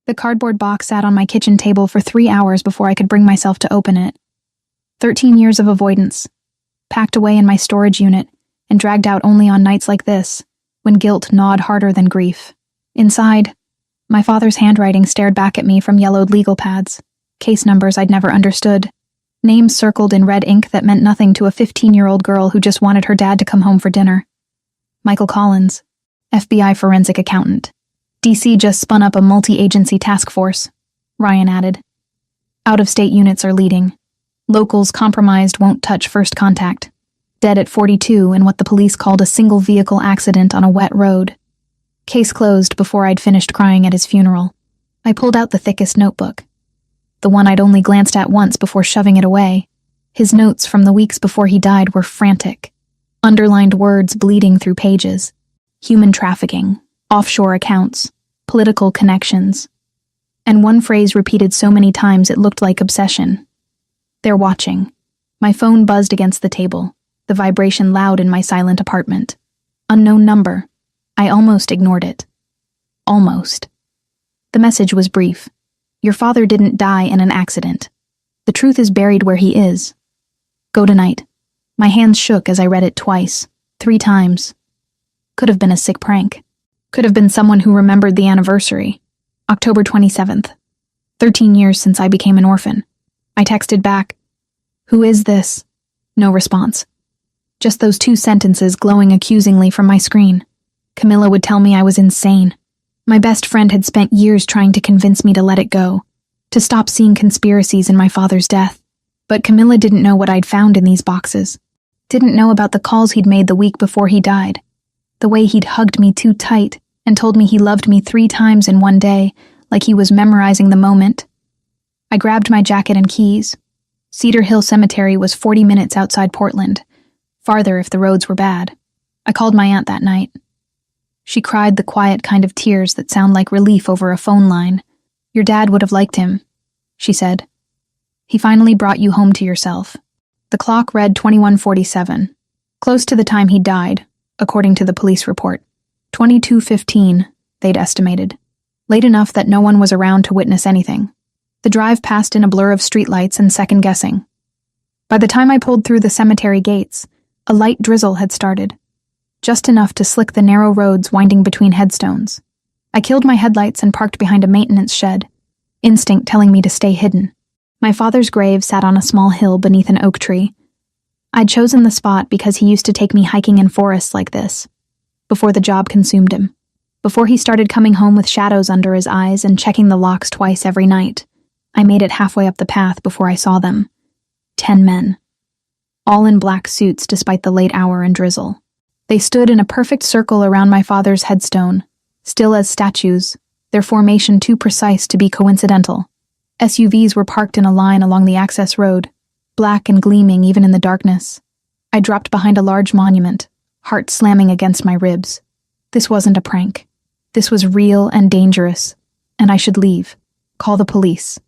The cardboard box sat on my kitchen table for 3 hours before I could bring myself to open it. 13 years of avoidance, packed away in my storage unit and dragged out only on nights like this, when guilt gnawed harder than grief. Inside, my father's handwriting stared back at me from yellowed legal pads, case numbers I'd never understood, names circled in red ink that meant nothing to a 15-year-old girl who just wanted her dad to come home for dinner. Michael Collins, FBI forensic accountant. DC just spun up a multi-agency task force, Ryan added. Out-of-state units are leading. Locals compromised won't touch first contact. Dead at 42 in what the police called a single-vehicle accident on a wet road. Case closed before I'd finished crying at his funeral. I pulled out the thickest notebook. The one I'd only glanced at once before shoving it away. His notes from the weeks before he died were frantic. Underlined words bleeding through pages. Human trafficking, offshore accounts, political connections. And one phrase repeated so many times it looked like obsession. They're watching. My phone buzzed against the table, the vibration loud in my silent apartment. Unknown number. I almost ignored it. Almost. The message was brief. Your father didn't die in an accident. The truth is buried where he is. Go tonight. My hands shook as I read it twice, 3 times. Could have been a sick prank. Could have been someone who remembered the anniversary. October 27th. 13 years since I became an orphan. I texted back, "Who is this?" No response. Just those 2 sentences glowing accusingly from my screen. Camilla would tell me I was insane. My best friend had spent years trying to convince me to let it go, to stop seeing conspiracies in my father's death. But Camilla didn't know what I'd found in these boxes. Didn't know about the calls he'd made the week before he died. The way he'd hugged me too tight and told me he loved me 3 times in one day, like he was memorizing the moment. I grabbed my jacket and keys. Cedar Hill Cemetery was 40 minutes outside Portland, farther if the roads were bad. I called my aunt that night. She cried the quiet kind of tears that sound like relief over a phone line. "Your dad would have liked him," she said. "He finally brought you home to yourself." The clock read 21:47, close to the time he died, according to the police report. 22:15, they'd estimated. Late enough that no one was around to witness anything. The drive passed in a blur of streetlights and second-guessing. By the time I pulled through the cemetery gates, a light drizzle had started. Just enough to slick the narrow roads winding between headstones. I killed my headlights and parked behind a maintenance shed, instinct telling me to stay hidden. My father's grave sat on a small hill beneath an oak tree. I'd chosen the spot because he used to take me hiking in forests like this, before the job consumed him, before he started coming home with shadows under his eyes and checking the locks twice every night. I made it halfway up the path before I saw them. 10 men. All in black suits despite the late hour and drizzle. They stood in a perfect circle around my father's headstone, still as statues, their formation too precise to be coincidental. SUVs were parked in a line along the access road, black and gleaming even in the darkness. I dropped behind a large monument, heart slamming against my ribs. This wasn't a prank. This was real and dangerous, and I should leave, call the police,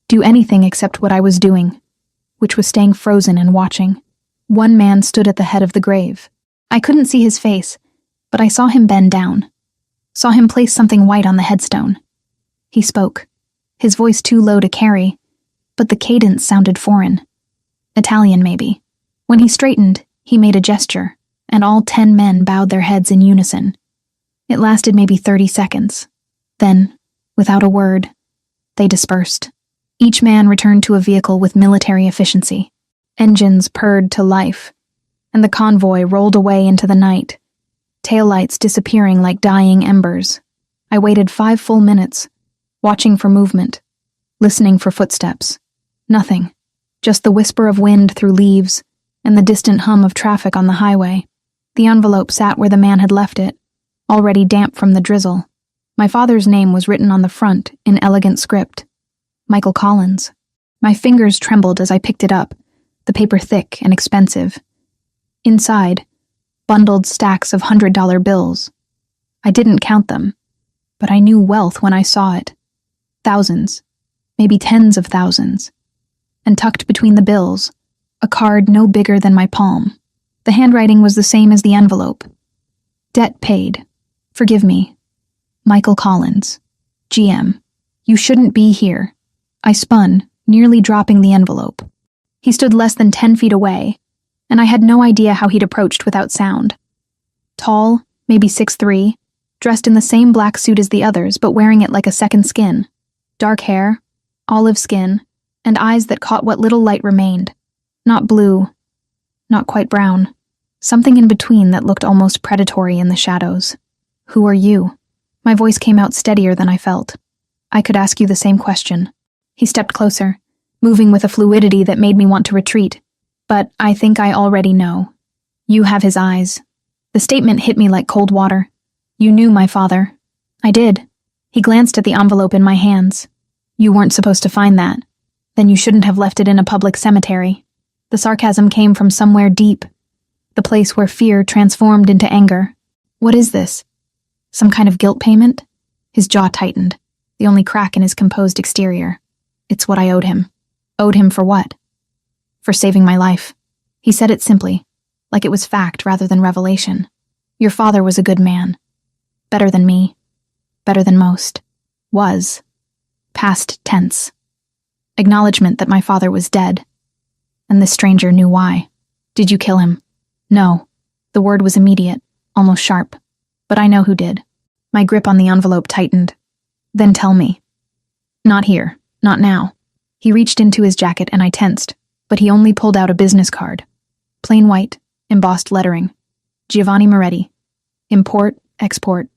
do anything except what I was doing, which was staying frozen and watching. One man stood at the head of the grave. I couldn't see his face, but I saw him bend down, saw him place something white on the headstone. He spoke, his voice too low to carry, but the cadence sounded foreign. Italian, maybe. When he straightened, he made a gesture, and all 10 men bowed their heads in unison. It lasted maybe 30 seconds. Then, without a word, they dispersed. Each man returned to a vehicle with military efficiency. Engines purred to life, and the convoy rolled away into the night, taillights disappearing like dying embers. I waited 5 full minutes, watching for movement, listening for footsteps. Nothing. Just the whisper of wind through leaves and the distant hum of traffic on the highway. The envelope sat where the man had left it, already damp from the drizzle. My father's name was written on the front in elegant script. Michael Collins. My fingers trembled as I picked it up, the paper thick and expensive. Inside, bundled stacks of $100 bills. I didn't count them, but I knew wealth when I saw it. Thousands, maybe tens of thousands. And tucked between the bills, a card no bigger than my palm. The handwriting was the same as the envelope. Debt paid. Forgive me. Michael Collins, GM, You shouldn't be here. I spun, nearly dropping the envelope. He stood less than 10 feet away, and I had no idea how he'd approached without sound. Tall, maybe 6'3", dressed in the same black suit as the others, but wearing it like a second skin. Dark hair, olive skin, and eyes that caught what little light remained. Not blue, not quite brown. Something in between that looked almost predatory in the shadows. Who are you? My voice came out steadier than I felt. I could ask you the same question. He stepped closer, moving with a fluidity that made me want to retreat. But I think I already know. You have his eyes. The statement hit me like cold water. You knew my father. I did. He glanced at the envelope in my hands. You weren't supposed to find that. Then you shouldn't have left it in a public cemetery. The sarcasm came from somewhere deep. The place where fear transformed into anger. What is this? Some kind of guilt payment? His jaw tightened, the only crack in his composed exterior. It's what I owed him. Owed him for what? For saving my life. He said it simply, like it was fact rather than revelation. Your father was a good man. Better than me. Better than most. Was. Past tense. Acknowledgement that my father was dead. And this stranger knew why. Did you kill him? No. The word was immediate, almost sharp. But I know who did. My grip on the envelope tightened. Then tell me. Not here. Not now. He reached into his jacket and I tensed, but he only pulled out a business card. Plain white, embossed lettering. Giovanni Moretti. Import, export.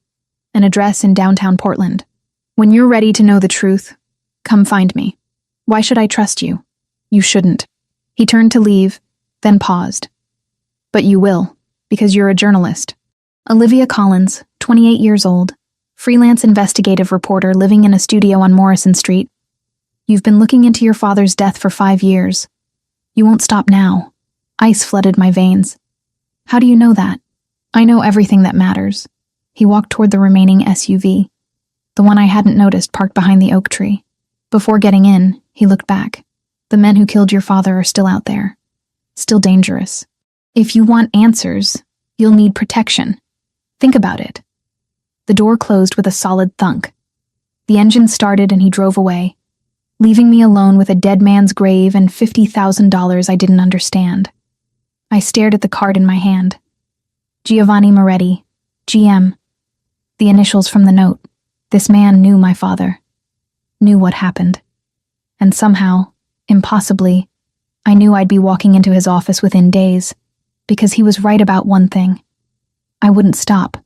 An address in downtown Portland. When you're ready to know the truth, come find me. Why should I trust you? You shouldn't. He turned to leave, then paused. But you will, because you're a journalist. Olivia Collins, 28 years old, freelance investigative reporter living in a studio on Morrison Street. You've been looking into your father's death for 5 years. You won't stop now. Ice flooded my veins. How do you know that? I know everything that matters. He walked toward the remaining SUV, the one I hadn't noticed parked behind the oak tree. Before getting in, he looked back. The men who killed your father are still out there. Still dangerous. If you want answers, you'll need protection. Think about it. The door closed with a solid thunk. The engine started and he drove away, leaving me alone with a dead man's grave and $50,000 I didn't understand. I stared at the card in my hand. Giovanni Moretti, GM. The initials from the note. This man knew my father. Knew what happened. And somehow, impossibly, I knew I'd be walking into his office within days, because he was right about one thing. I wouldn't stop.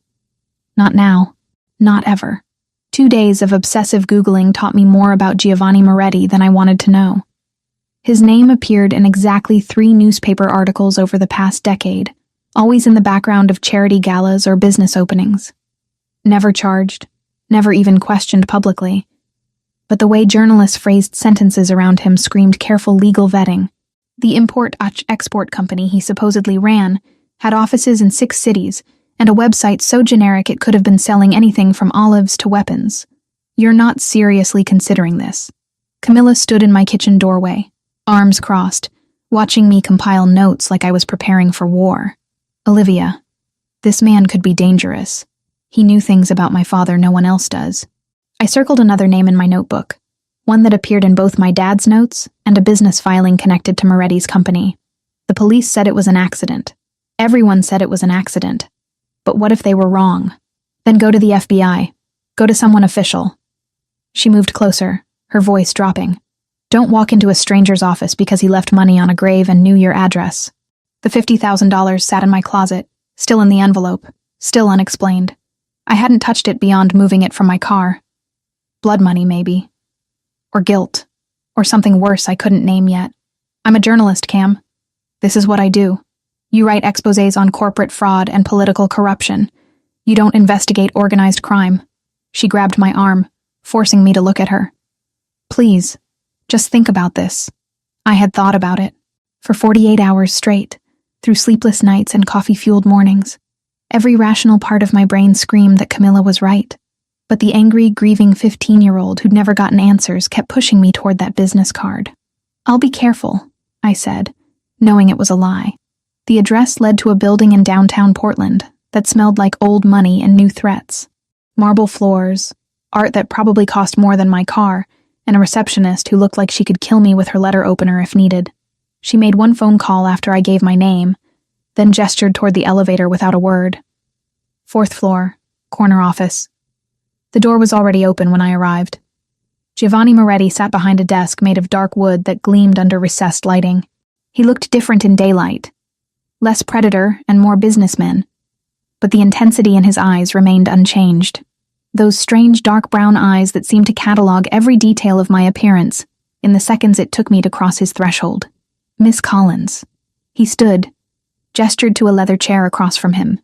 Not now. Not ever. 2 days of obsessive Googling taught me more about Giovanni Moretti than I wanted to know. His name appeared in exactly 3 newspaper articles over the past decade, always in the background of charity galas or business openings. Never charged, never even questioned publicly. But the way journalists phrased sentences around him screamed careful legal vetting. The import-export company he supposedly ran had offices in 6 cities and a website so generic it could have been selling anything from olives to weapons. You're not seriously considering this. Camilla stood in my kitchen doorway, arms crossed, watching me compile notes like I was preparing for war. Olivia, this man could be dangerous. He knew things about my father no one else does. I circled another name in my notebook, one that appeared in both my dad's notes and a business filing connected to Moretti's company. The police said it was an accident. Everyone said it was an accident. But what if they were wrong? Then go to the FBI. Go to someone official. She moved closer, her voice dropping. Don't walk into a stranger's office because he left money on a grave and knew your address. The $50,000 sat in my closet, still in the envelope, still unexplained. I hadn't touched it beyond moving it from my car. Blood money, maybe. Or guilt. Or something worse I couldn't name yet. I'm a journalist, Cam. This is what I do. You write exposés on corporate fraud and political corruption. You don't investigate organized crime. She grabbed my arm, forcing me to look at her. Please, just think about this. I had thought about it. For 48 hours straight, through sleepless nights and coffee-fueled mornings. Every rational part of my brain screamed that Camilla was right. But the angry, grieving 15-year-old who'd never gotten answers kept pushing me toward that business card. I'll be careful, I said, knowing it was a lie. The address led to a building in downtown Portland that smelled like old money and new threats. Marble floors, art that probably cost more than my car, and a receptionist who looked like she could kill me with her letter opener if needed. She made one phone call after I gave my name, then gestured toward the elevator without a word. 4th floor, corner office. The door was already open when I arrived. Giovanni Moretti sat behind a desk made of dark wood that gleamed under recessed lighting. He looked different in daylight. Less predator and more businessman. But the intensity in his eyes remained unchanged. Those strange dark brown eyes that seemed to catalog every detail of my appearance in the seconds it took me to cross his threshold. Miss Collins. He stood, gestured to a leather chair across from him.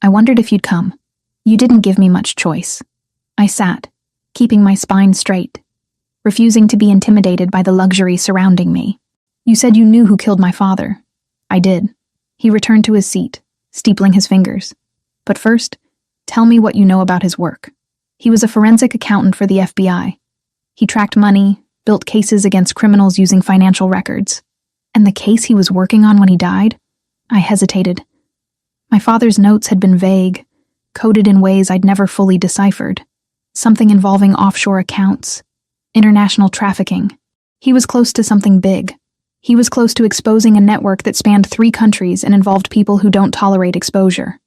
I wondered if you'd come. You didn't give me much choice. I sat, keeping my spine straight, refusing to be intimidated by the luxury surrounding me. You said you knew who killed my father. I did. He returned to his seat, steepling his fingers. But first, tell me what you know about his work. He was a forensic accountant for the FBI. He tracked money, built cases against criminals using financial records. And the case he was working on when he died? I hesitated. My father's notes had been vague, coded in ways I'd never fully deciphered. Something involving offshore accounts, international trafficking. He was close to something big. He was close to exposing a network that spanned 3 countries and involved people who don't tolerate exposure.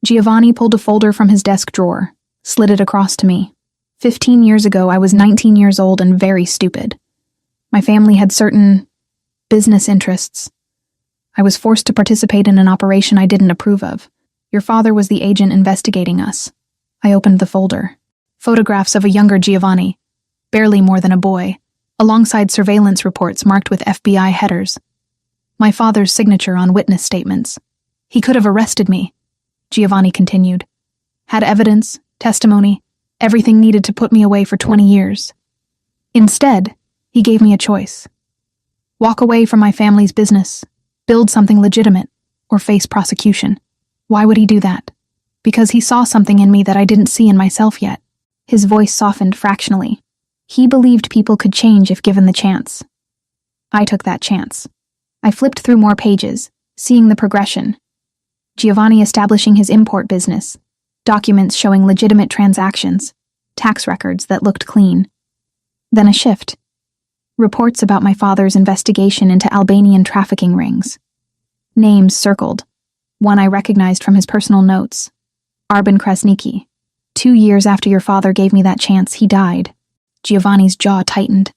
Giovanni pulled a folder from his desk drawer, slid it across to me. 15 years ago, I was 19 years old and very stupid. My family had certain business interests. I was forced to participate in an operation I didn't approve of. Your father was the agent investigating us. I opened the folder. Photographs of a younger Giovanni, barely more than a boy, alongside surveillance reports marked with FBI headers. My father's signature on witness statements. He could have arrested me, Giovanni continued. Had evidence, testimony, everything needed to put me away for 20 years. Instead, he gave me a choice. Walk away from my family's business, build something legitimate, or face prosecution. Why would he do that? Because he saw something in me that I didn't see in myself yet. His voice softened fractionally. He believed people could change if given the chance. I took that chance. I flipped through more pages, seeing the progression. Giovanni establishing his import business, documents showing legitimate transactions, tax records that looked clean. Then a shift. Reports about my father's investigation into Albanian trafficking rings. Names circled. One I recognized from his personal notes. Arben Krasniqi. 2 years after your father gave me that chance, he died. Giovanni's jaw tightened.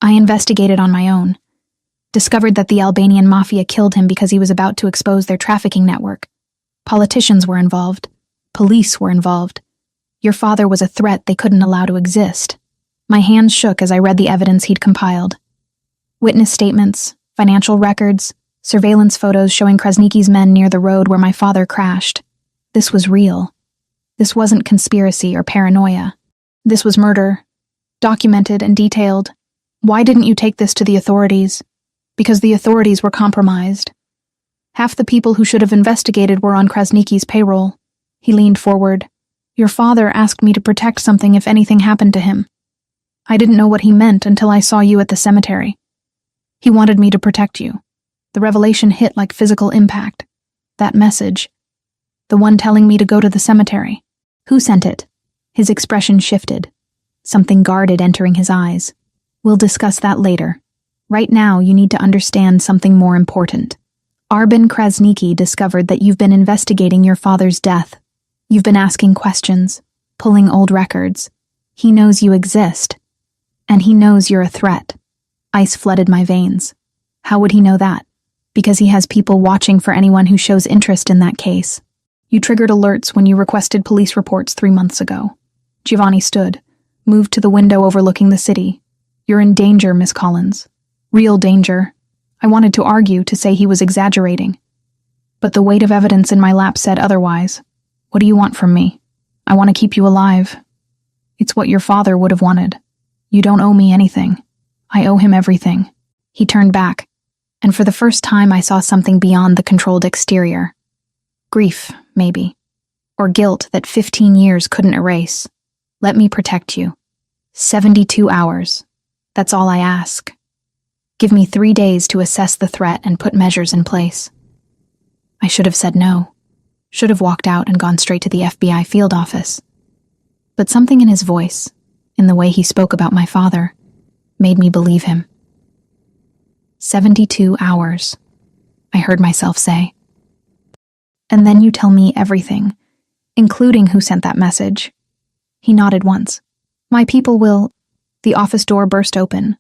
I investigated on my own. Discovered that the Albanian Mafia killed him because he was about to expose their trafficking network. Politicians were involved. Police were involved. Your father was a threat they couldn't allow to exist. My hands shook as I read the evidence he'd compiled. Witness statements, financial records, surveillance photos showing Krasniqi's men near the road where my father crashed. This was real. This wasn't conspiracy or paranoia. This was murder. Documented and detailed. Why didn't you take this to the authorities? Because the authorities were compromised. Half the people who should have investigated were on Krasniqi's payroll. He leaned forward. Your father asked me to protect something if anything happened to him. I didn't know what he meant until I saw you at the cemetery. He wanted me to protect you. The revelation hit like physical impact. That message. The one telling me to go to the cemetery. Who sent it? His expression shifted. Something guarded entering his eyes. We'll discuss that later. Right now, you need to understand something more important. Arben Krasniqi discovered that you've been investigating your father's death. You've been asking questions, pulling old records. He knows you exist. And he knows you're a threat. Ice flooded my veins. How would he know that? Because he has people watching for anyone who shows interest in that case. You triggered alerts when you requested police reports 3 months ago. Giovanni stood, moved to the window overlooking the city. You're in danger, Miss Collins. Real danger. I wanted to argue, to say he was exaggerating. But the weight of evidence in my lap said otherwise. What do you want from me? I want to keep you alive. It's what your father would have wanted. You don't owe me anything. I owe him everything. He turned back, and for the first time I saw something beyond the controlled exterior. Grief, maybe. Or guilt that 15 years couldn't erase. Let me protect you. 72 hours. That's all I ask. Give me 3 days to assess the threat and put measures in place. I should have said no. Should have walked out and gone straight to the FBI field office. But something in his voice, in the way he spoke about my father, made me believe him. 72 hours, I heard myself say. And then you tell me everything, including who sent that message. He nodded once. My people will... The office door burst open.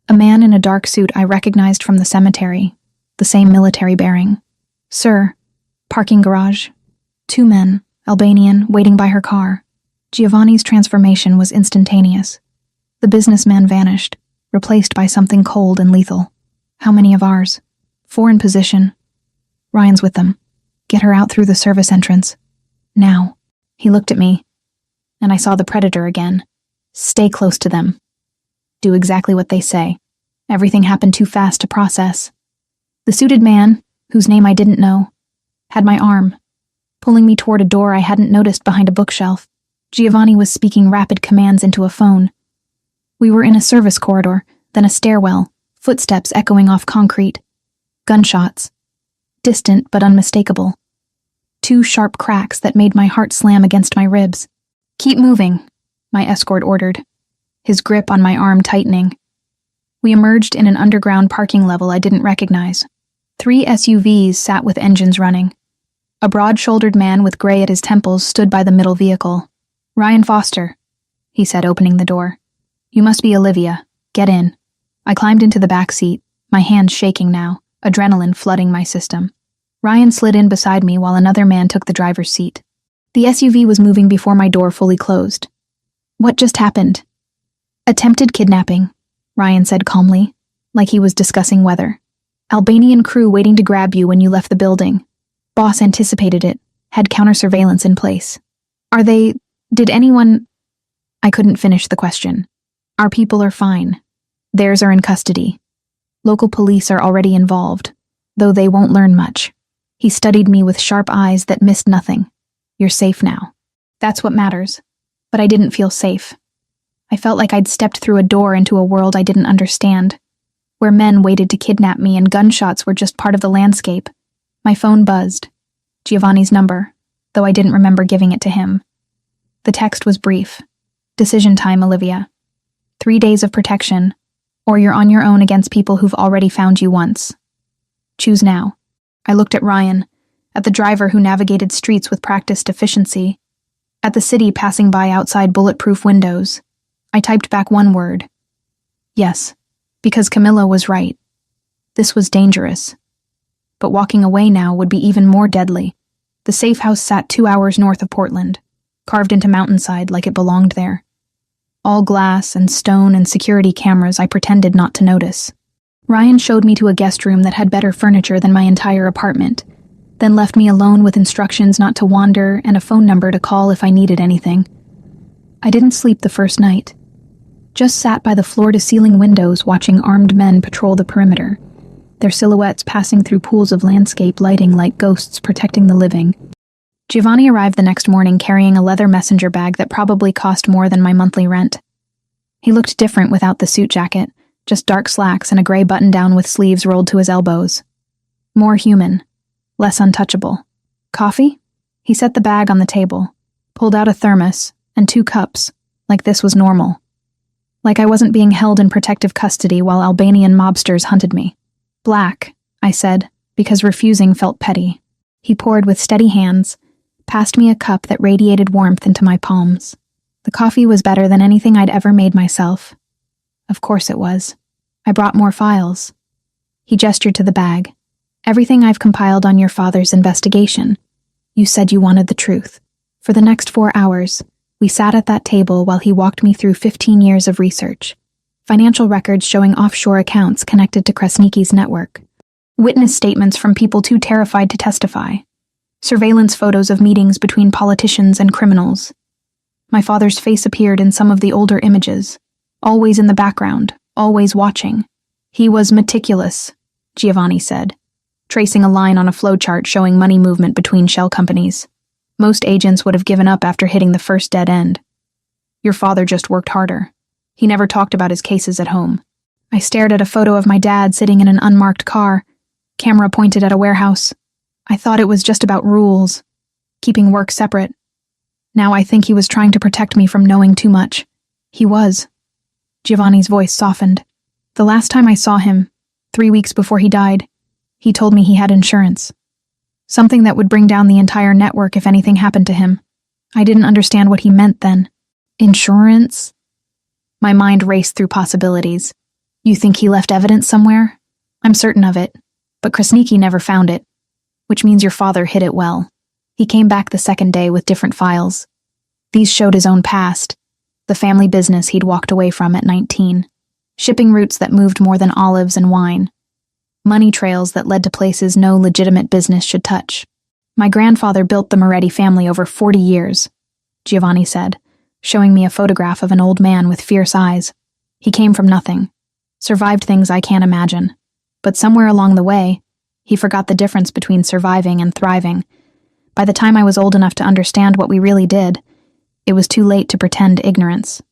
A man in a dark suit I recognized from the cemetery, the same military bearing. Sir, parking garage. 2 men, Albanian, waiting by her car. Giovanni's transformation was instantaneous. The businessman vanished, replaced by something cold and lethal. How many of ours? 4 in position. Ryan's with them. Get her out through the service entrance. Now. He looked at me, and I saw the predator again. Stay close to them. Do exactly what they say. Everything happened too fast to process. The suited man, whose name I didn't know, had my arm, pulling me toward a door I hadn't noticed behind a bookshelf. Giovanni was speaking rapid commands into a phone. We were in a service corridor, then a stairwell, footsteps echoing off concrete. Gunshots. Distant but unmistakable. 2 sharp cracks that made my heart slam against my ribs. Keep moving, my escort ordered, his grip on my arm tightening. We emerged in an underground parking level I didn't recognize. 3 SUVs sat with engines running. A broad-shouldered man with gray at his temples stood by the middle vehicle. Ryan Foster, he said, opening the door. You must be Olivia. Get in. I climbed into the back seat, my hands shaking now, adrenaline flooding my system. Ryan slid in beside me while another man took the driver's seat. The SUV was moving before my door fully closed. What just happened? Attempted kidnapping, Ryan said calmly, like he was discussing weather. Albanian crew waiting to grab you when you left the building. Boss anticipated it, had counter-surveillance in place. Did anyone... I couldn't finish the question. Our people are fine. Theirs are in custody. Local police are already involved, though they won't learn much. He studied me with sharp eyes that missed nothing. You're safe now. That's what matters. But I didn't feel safe. I felt like I'd stepped through a door into a world I didn't understand, where men waited to kidnap me and gunshots were just part of the landscape. My phone buzzed. Giovanni's number, though I didn't remember giving it to him. The text was brief. Decision time, Olivia. 3 days of protection, or you're on your own against people who've already found you once. Choose now. I looked at Ryan, at the driver who navigated streets with practiced efficiency, at the city passing by outside bulletproof windows. I typed back one word. Yes, because Camilla was right. This was dangerous. But walking away now would be even more deadly. The safe house sat 2 hours north of Portland, carved into mountainside like it belonged there. All glass and stone and security cameras I pretended not to notice. Ryan showed me to a guest room that had better furniture than my entire apartment, then left me alone with instructions not to wander and a phone number to call if I needed anything. I didn't sleep the first night. Just sat by the floor-to-ceiling windows watching armed men patrol the perimeter, their silhouettes passing through pools of landscape lighting like ghosts protecting the living. Giovanni arrived the next morning carrying a leather messenger bag that probably cost more than my monthly rent. He looked different without the suit jacket, just dark slacks and a gray button-down with sleeves rolled to his elbows. More human, less untouchable. Coffee? He set the bag on the table, pulled out a thermos and 2 cups, like this was normal. Like I wasn't being held in protective custody while Albanian mobsters hunted me. Black, I said, because refusing felt petty. He poured with steady hands, passed me a cup that radiated warmth into my palms. The coffee was better than anything I'd ever made myself. Of course it was. I brought more files. He gestured to the bag. Everything I've compiled on your father's investigation. You said you wanted the truth. For the next 4 hours, we sat at that table while he walked me through 15 years of research. Financial records showing offshore accounts connected to Kresnicki's network. Witness statements from people too terrified to testify. Surveillance photos of meetings between politicians and criminals. My father's face appeared in some of the older images, always in the background, always watching. He was meticulous, Giovanni said, tracing a line on a flowchart showing money movement between shell companies. Most agents would have given up after hitting the first dead end. Your father just worked harder. He never talked about his cases at home. I stared at a photo of my dad sitting in an unmarked car, camera pointed at a warehouse. I thought it was just about rules, keeping work separate. Now I think he was trying to protect me from knowing too much. He was. Giovanni's voice softened. The last time I saw him, 3 weeks before he died, he told me he had insurance. Something that would bring down the entire network if anything happened to him. I didn't understand what he meant then. Insurance? My mind raced through possibilities. You think he left evidence somewhere? I'm certain of it, but Krasniki never found it, which means your father hid it well. He came back the second day with different files. These showed his own past, the family business he'd walked away from at 19, shipping routes that moved more than olives and wine, money trails that led to places no legitimate business should touch. My grandfather built the Moretti family over 40 years, Giovanni said, showing me a photograph of an old man with fierce eyes. He came from nothing, survived things I can't imagine, but somewhere along the way, he forgot the difference between surviving and thriving. By the time I was old enough to understand what we really did, it was too late to pretend ignorance.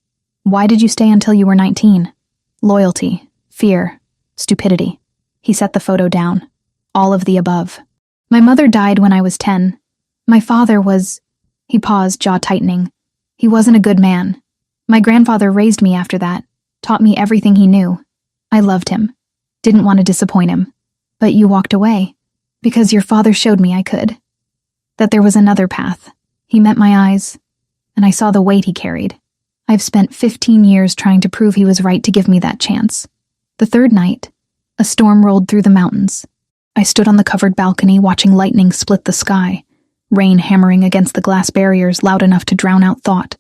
Why did you stay until you were 19? Loyalty, fear, stupidity. He set the photo down. All of the above. My mother died when I was 10. My father was... He paused, jaw tightening. He wasn't a good man. My grandfather raised me after that, taught me everything he knew. I loved him. Didn't want to disappoint him. But you walked away. Because your father showed me I could. That there was another path. He met my eyes, and I saw the weight he carried. I've spent 15 years trying to prove he was right to give me that chance. The third night, a storm rolled through the mountains. I stood on the covered balcony watching lightning split the sky, rain hammering against the glass barriers loud enough to drown out thought.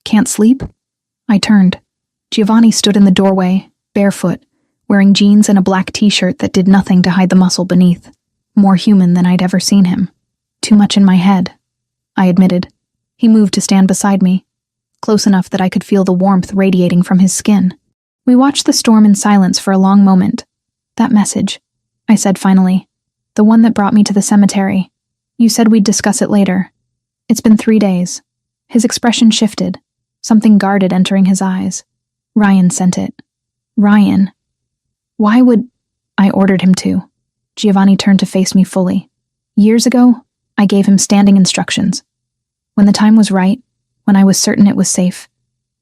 Can't sleep? I turned. Giovanni stood in the doorway, barefoot, wearing jeans and a black t-shirt that did nothing to hide the muscle beneath. More human than I'd ever seen him. Too much in my head, I admitted. He moved to stand beside me, close enough that I could feel the warmth radiating from his skin. We watched the storm in silence for a long moment. That message, I said finally. The one that brought me to the cemetery. You said we'd discuss it later. It's been 3 days. His expression shifted, something guarded entering his eyes. Ryan sent it. Ryan. Why would... I ordered him to. Giovanni turned to face me fully. Years ago, I gave him standing instructions. When the time was right, when I was certain it was safe,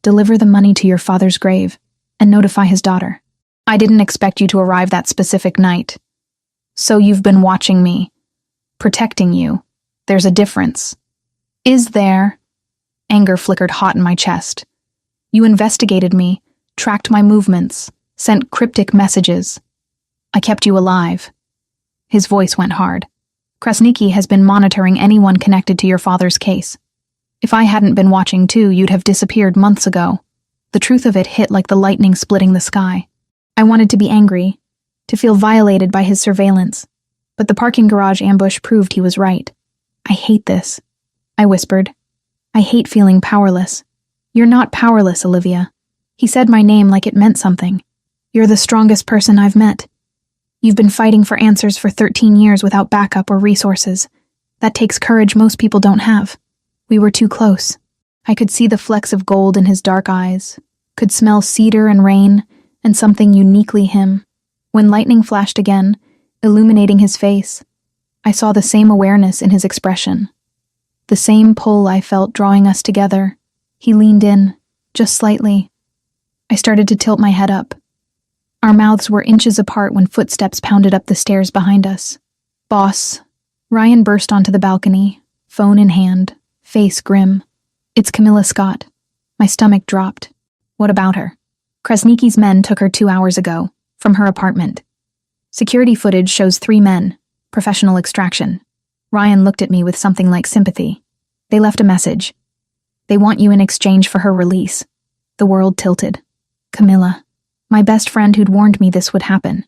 deliver the money to your father's grave and notify his daughter. I didn't expect you to arrive that specific night. So you've been watching me, protecting you. There's a difference. Is there? Anger flickered hot in my chest. You investigated me, tracked my movements, sent cryptic messages. I kept you alive. His voice went hard. Krasniki has been monitoring anyone connected to your father's case. If I hadn't been watching too, you'd have disappeared months ago. The truth of it hit like the lightning splitting the sky. I wanted to be angry, to feel violated by his surveillance, but the parking garage ambush proved he was right. I hate this, I whispered. I hate feeling powerless. You're not powerless, Olivia. He said my name like it meant something. You're the strongest person I've met. You've been fighting for answers for 13 years without backup or resources. That takes courage most people don't have. We were too close. I could see the flecks of gold in his dark eyes, could smell cedar and rain, and something uniquely him. When lightning flashed again, illuminating his face, I saw the same awareness in his expression. The same pull I felt drawing us together. He leaned in, just slightly. I started to tilt my head up. Our mouths were inches apart when footsteps pounded up the stairs behind us. Boss. Ryan burst onto the balcony, phone in hand, face grim. It's Camilla Scott. My stomach dropped. What about her? Krasniki's men took her 2 hours ago, from her apartment. Security footage shows 3 men, professional extraction. Ryan looked at me with something like sympathy. They left a message. They want you in exchange for her release. The world tilted. Camilla. My best friend who'd warned me this would happen.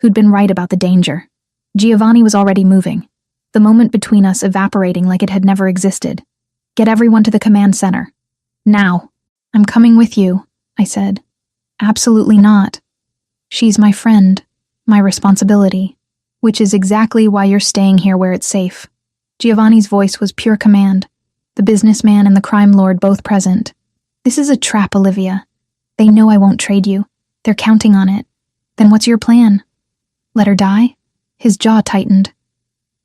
Who'd been right about the danger. Giovanni was already moving. The moment between us evaporating like it had never existed. Get everyone to the command center. Now. I'm coming with you, I said. Absolutely not. She's my friend, my responsibility, which is exactly why you're staying here where it's safe. Giovanni's voice was pure command, the businessman and the crime lord both present. This is a trap, Olivia. They know I won't trade you. They're counting on it. Then what's your plan? Let her die? His jaw tightened.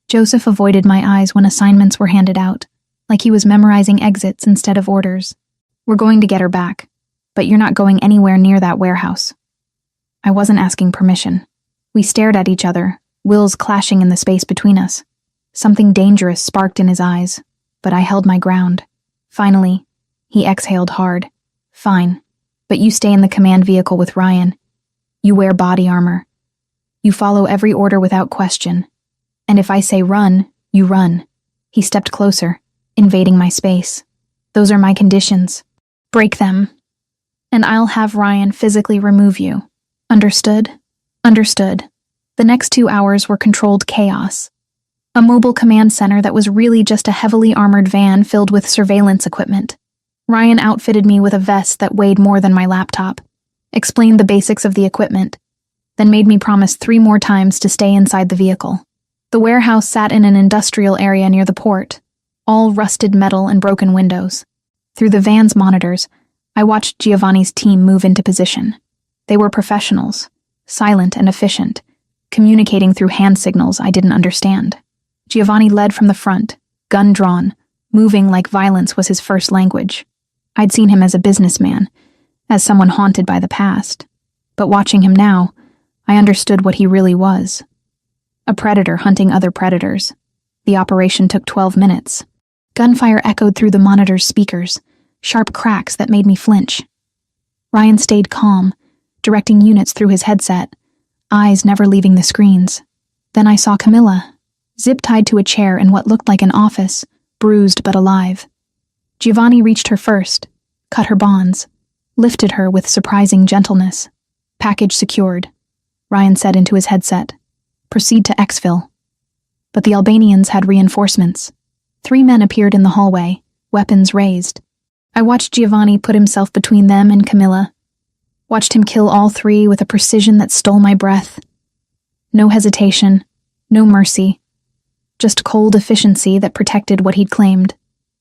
Joseph avoided my eyes when assignments were handed out, like he was memorizing exits instead of orders. "We're going to get her back, but you're not going anywhere near that warehouse." I wasn't asking permission. We stared at each other, wills clashing in the space between us. Something dangerous sparked in his eyes, but I held my ground. Finally, he exhaled hard. "Fine, but you stay in the command vehicle with Ryan. You wear body armor. You follow every order without question. And if I say run, you run." He stepped closer, invading my space. "Those are my conditions. Break them, and I'll have Ryan physically remove you. Understood?" "Understood." The next 2 hours were controlled chaos. A mobile command center that was really just a heavily armored van filled with surveillance equipment. Ryan outfitted me with a vest that weighed more than my laptop, explained the basics of the equipment, then made me promise 3 more times to stay inside the vehicle. The warehouse sat in an industrial area near the port, all rusted metal and broken windows. Through the van's monitors, I watched Giovanni's team move into position. They were professionals, silent and efficient, communicating through hand signals I didn't understand. Giovanni led from the front, gun drawn, moving like violence was his first language. I'd seen him as a businessman, as someone haunted by the past. But watching him now, I understood what he really was. A predator hunting other predators. The operation took 12 minutes. Gunfire echoed through the monitor's speakers, sharp cracks that made me flinch. Ryan stayed calm, directing units through his headset, eyes never leaving the screens. Then I saw Camilla, zip-tied to a chair in what looked like an office, bruised but alive. Giovanni reached her first, cut her bonds, lifted her with surprising gentleness. "Package secured," Ryan said into his headset. "Proceed to exfil." But the Albanians had reinforcements. 3 men appeared in the hallway, weapons raised. I watched Giovanni put himself between them and Camilla, watched him kill all 3 with a precision that stole my breath. No hesitation, no mercy, just cold efficiency that protected what he'd claimed.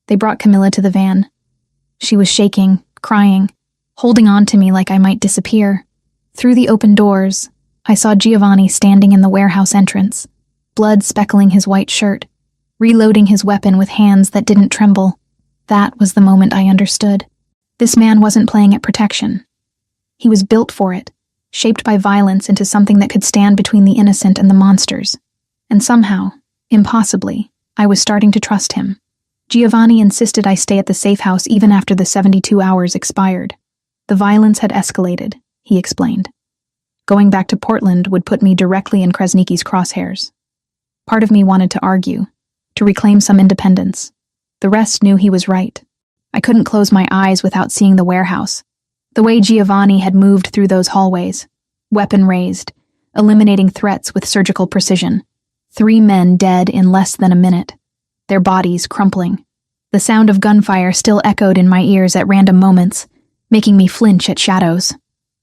They brought Camilla to the van. She was shaking, crying, holding on to me like I might disappear. Through the open doors, I saw Giovanni standing in the warehouse entrance, blood speckling his white shirt, reloading his weapon with hands that didn't tremble. That was the moment I understood. This man wasn't playing at protection. He was built for it, shaped by violence into something that could stand between the innocent and the monsters. And somehow, impossibly, I was starting to trust him. Giovanni insisted I stay at the safe house even after the 72 hours expired. The violence had escalated, he explained. Going back to Portland would put me directly in Kresnicki's crosshairs. Part of me wanted to argue, to reclaim some independence. The rest knew he was right. I couldn't close my eyes without seeing the warehouse. The way Giovanni had moved through those hallways, weapon raised, eliminating threats with surgical precision. 3 men dead in less than a minute, their bodies crumpling. The sound of gunfire still echoed in my ears at random moments, making me flinch at shadows.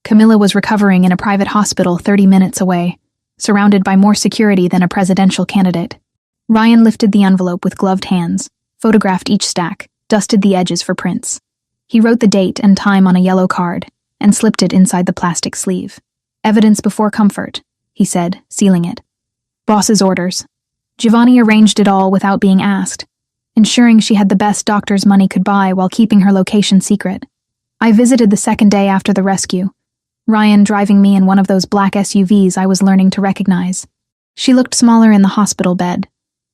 Camilla was recovering in a private hospital 30 minutes away, surrounded by more security than a presidential candidate. Ryan lifted the envelope with gloved hands, photographed each stack, dusted the edges for prints. He wrote the date and time on a yellow card and slipped it inside the plastic sleeve. "Evidence before comfort," he said, sealing it. "Boss's orders." Giovanni arranged it all without being asked, ensuring she had the best doctor's money could buy while keeping her location secret. I visited the second day after the rescue, Ryan driving me in one of those black SUVs I was learning to recognize. She looked smaller in the hospital bed,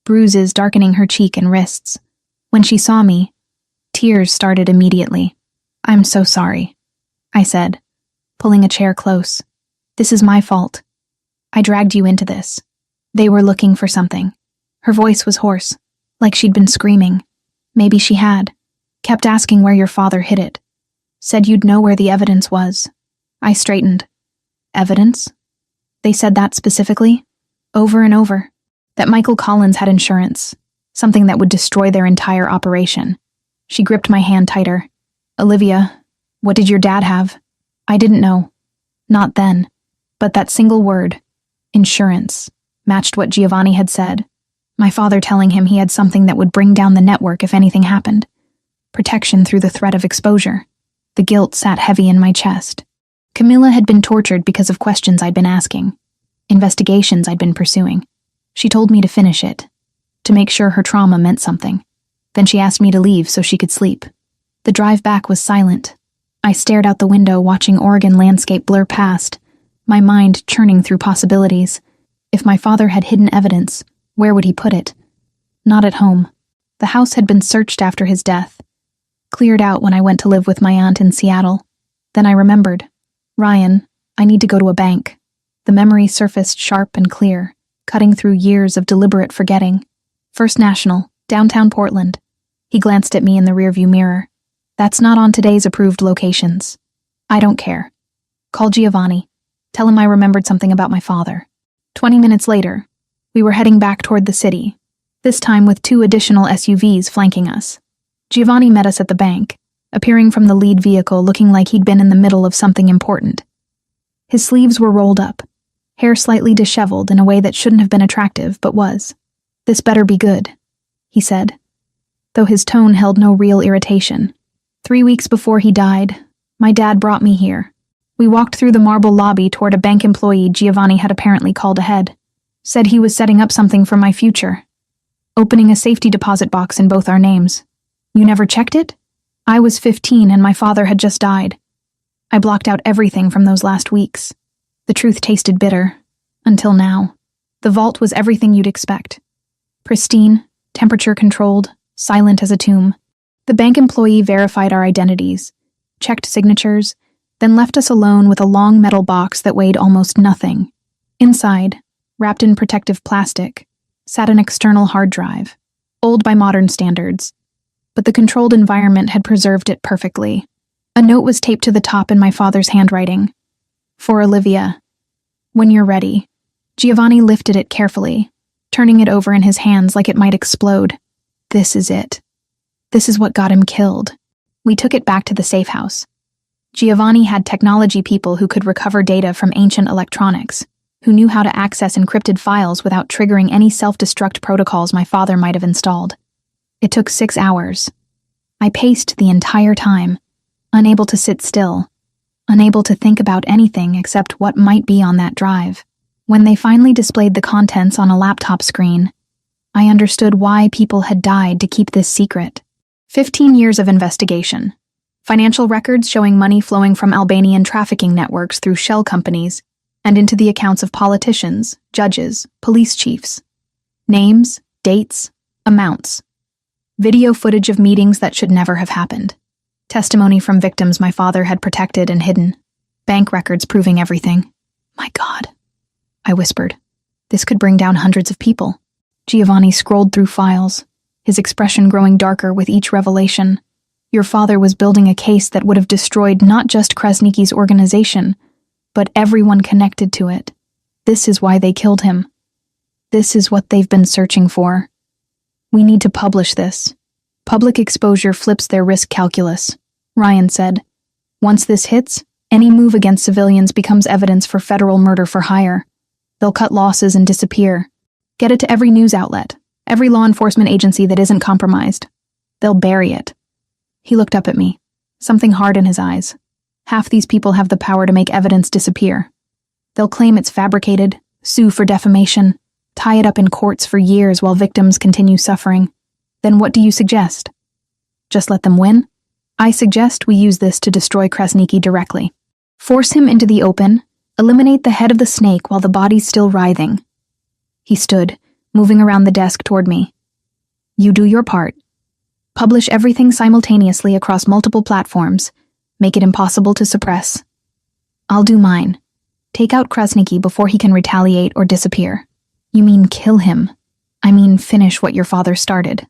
bruises darkening her cheek and wrists. When she saw me, tears started immediately. "I'm so sorry," I said, pulling a chair close. "This is my fault. I dragged you into this. They were looking for something." Her voice was hoarse, like she'd been screaming. Maybe she had. "Kept asking where your father hid it. Said you'd know where the evidence was." I straightened. "Evidence?" They said that specifically, over and over. That Michael Collins had insurance, something that would destroy their entire operation. She gripped my hand tighter. "Olivia, what did your dad have?" I didn't know. Not then. But that single word, insurance, matched what Giovanni had said. My father telling him he had something that would bring down the network if anything happened. Protection through the threat of exposure. The guilt sat heavy in my chest. Camilla had been tortured because of questions I'd been asking, investigations I'd been pursuing. She told me to finish it, to make sure her trauma meant something. Then she asked me to leave so she could sleep. The drive back was silent. I stared out the window, watching Oregon landscape blur past, my mind churning through possibilities. If my father had hidden evidence, where would he put it? Not at home. The house had been searched after his death, cleared out when I went to live with my aunt in Seattle. Then I remembered. Ryan, I need to go to a bank. The memory surfaced sharp and clear, cutting through years of deliberate forgetting. First National, downtown Portland. He glanced at me in the rearview mirror. That's not on today's approved locations. I don't care. Call Giovanni. Tell him I remembered something about my father. 20 minutes later, we were heading back toward the city, this time with 2 additional SUVs flanking us. Giovanni met us at the bank, appearing from the lead vehicle looking like he'd been in the middle of something important. His sleeves were rolled up, hair slightly disheveled in a way that shouldn't have been attractive but was. "This better be good," he said, though his tone held no real irritation. 3 weeks before he died, my dad brought me here. We walked through the marble lobby toward a bank employee Giovanni had apparently called ahead. Said he was setting up something for my future. Opening a safety deposit box in both our names. You never checked it? I was 15 and my father had just died. I blocked out everything from those last weeks. The truth tasted bitter. Until now. The vault was everything you'd expect. Pristine, temperature-controlled, silent as a tomb. The bank employee verified our identities, checked signatures, then left us alone with a long metal box that weighed almost nothing. Inside, wrapped in protective plastic, sat an external hard drive, old by modern standards, but the controlled environment had preserved it perfectly. A note was taped to the top in my father's handwriting. For Olivia. When you're ready. Giovanni lifted it carefully, turning it over in his hands like it might explode. This is it. This is what got him killed. We took it back to the safe house. Giovanni had technology people who could recover data from ancient electronics, who knew how to access encrypted files without triggering any self-destruct protocols my father might have installed. It took 6 hours. I paced the entire time, unable to sit still, unable to think about anything except what might be on that drive. When they finally displayed the contents on a laptop screen, I understood why people had died to keep this secret. 15 years of investigation. Financial records showing money flowing from Albanian trafficking networks through shell companies and into the accounts of politicians, judges, police chiefs. Names, dates, amounts. Video footage of meetings that should never have happened. Testimony from victims my father had protected and hidden. Bank records proving everything. My God, I whispered. This could bring down hundreds of people. Giovanni scrolled through files, his expression growing darker with each revelation. Your father was building a case that would have destroyed not just Krasniki's organization, but everyone connected to it. This is why they killed him. This is what they've been searching for. We need to publish this. Public exposure flips their risk calculus, Ryan said. Once this hits, any move against civilians becomes evidence for federal murder for hire. They'll cut losses and disappear. Get it to every news outlet, every law enforcement agency that isn't compromised. They'll bury it. He looked up at me, something hard in his eyes. Half these people have the power to make evidence disappear. They'll claim it's fabricated, sue for defamation, tie it up in courts for years while victims continue suffering. Then what do you suggest? Just let them win? I suggest we use this to destroy Krasniki directly. Force him into the open, eliminate the head of the snake while the body's still writhing. He stood, moving around the desk toward me. You do your part. Publish everything simultaneously across multiple platforms. Make it impossible to suppress. I'll do mine. Take out Krasniki before he can retaliate or disappear. You mean kill him? I mean finish what your father started.